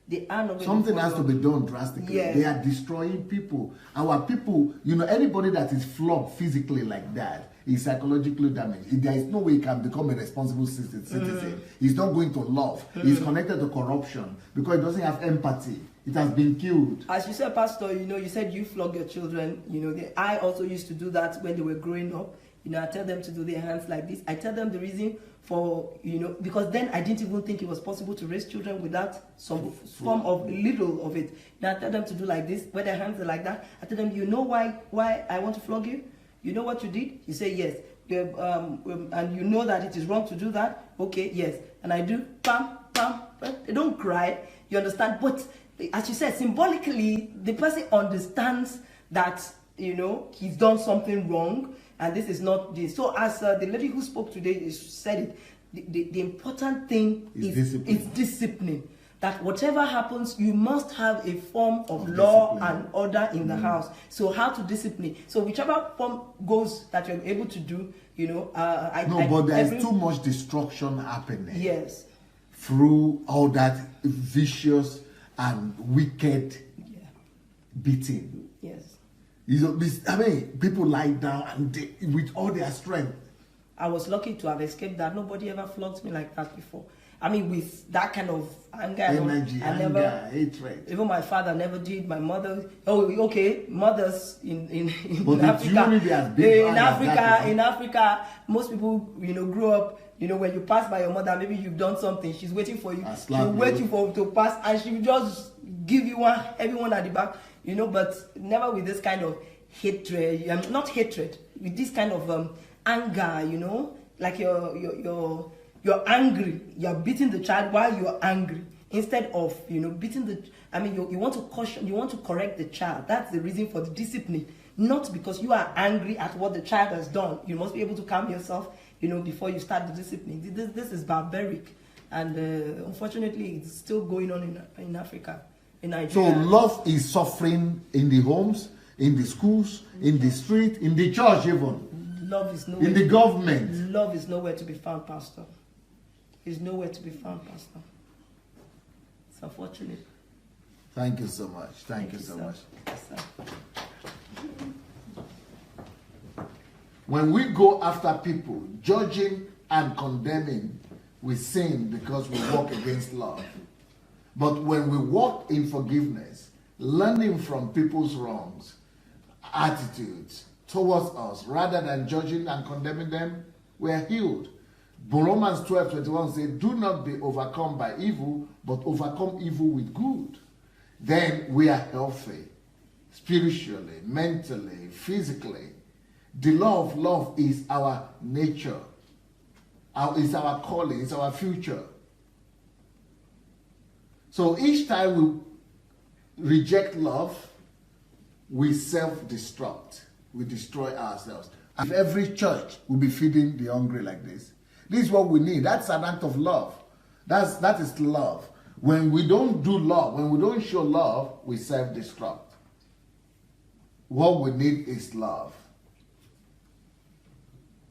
They are not going Something to has to be done drastically. Yes. They are destroying people. Our people, you know, anybody that is flogged physically like that is psychologically damaged. There is no way he can become a responsible citizen. He's not going to love. He's connected to corruption because he doesn't have empathy. It has been killed. As you said, Pastor, you know, you said you flog your children. You know, I also used to do that when they were growing up. You know, I tell them to do their hands like this. I tell them the reason for, you know, because then I didn't even think it was possible to raise children without some form of little of it. Now I tell them to do like this, where their hands are like that. I tell them, you know why I want to flog you? You know what you did? You say yes. And you know that it is wrong to do that? Okay, yes. And I do, pam, pam, pam. They don't cry, you understand? But as you said, symbolically, the person understands that, you know, he's done something wrong. And this is not this. So as the lady who spoke today said it, the important thing is discipline. that whatever happens, you must have a form of law and order in the house. So how to discipline? So whichever form goes that you're able to do, you know. But there is too much destruction happening. Yes. Through all that vicious and wicked beating. Yes. You know, I mean, people lie down and with all their strength. I was lucky to have escaped that. Nobody ever flogged me like that before. I mean, with that kind of anger, energy, hatred. Even my father never did. My mother, mothers in but Africa. In Africa, most people, you know, grow up. You know, when you pass by your mother, maybe you've done something. She's waiting for you. She'll wait you to pass, and she'll just give you everyone at the back. You know, but never with this kind of hatred. Not hatred. With this kind of anger. You know, like you're angry. You're beating the child while you're angry, instead of, you know, beating the. I mean, you want to caution. You want to correct the child. That's the reason for the discipline. Not because you are angry at what the child has done. You must be able to calm yourself, you know, before you start the discipline. This is barbaric, and unfortunately, it's still going on in Africa, in Nigeria. So love is suffering in the homes, in the schools, in the street, in the church even. Love is nowhere. In the government. Love is nowhere to be found, Pastor. It's nowhere to be found, Pastor. It's unfortunate. Thank you so much. Thank you so much. Yes, sir. When we go after people, judging and condemning, we sin because we walk against love. But when we walk in forgiveness, learning from people's wrongs, attitudes towards us, rather than judging and condemning them, we are healed. Romans 12:21 says, do not be overcome by evil, but overcome evil with good. Then we are healthy, spiritually, mentally, physically. The law of love is our nature, is our calling, is our future. So each time we reject love, we self-destruct. We destroy ourselves. If every church will be feeding the hungry like this is what we need. That's an act of love. That is love. When we don't do love, when we don't show love, we self-destruct. What we need is love.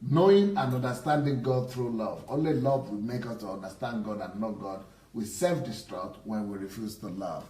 Knowing and understanding God through love. Only love will make us to understand God and know God. We self-destruct when we refuse to love.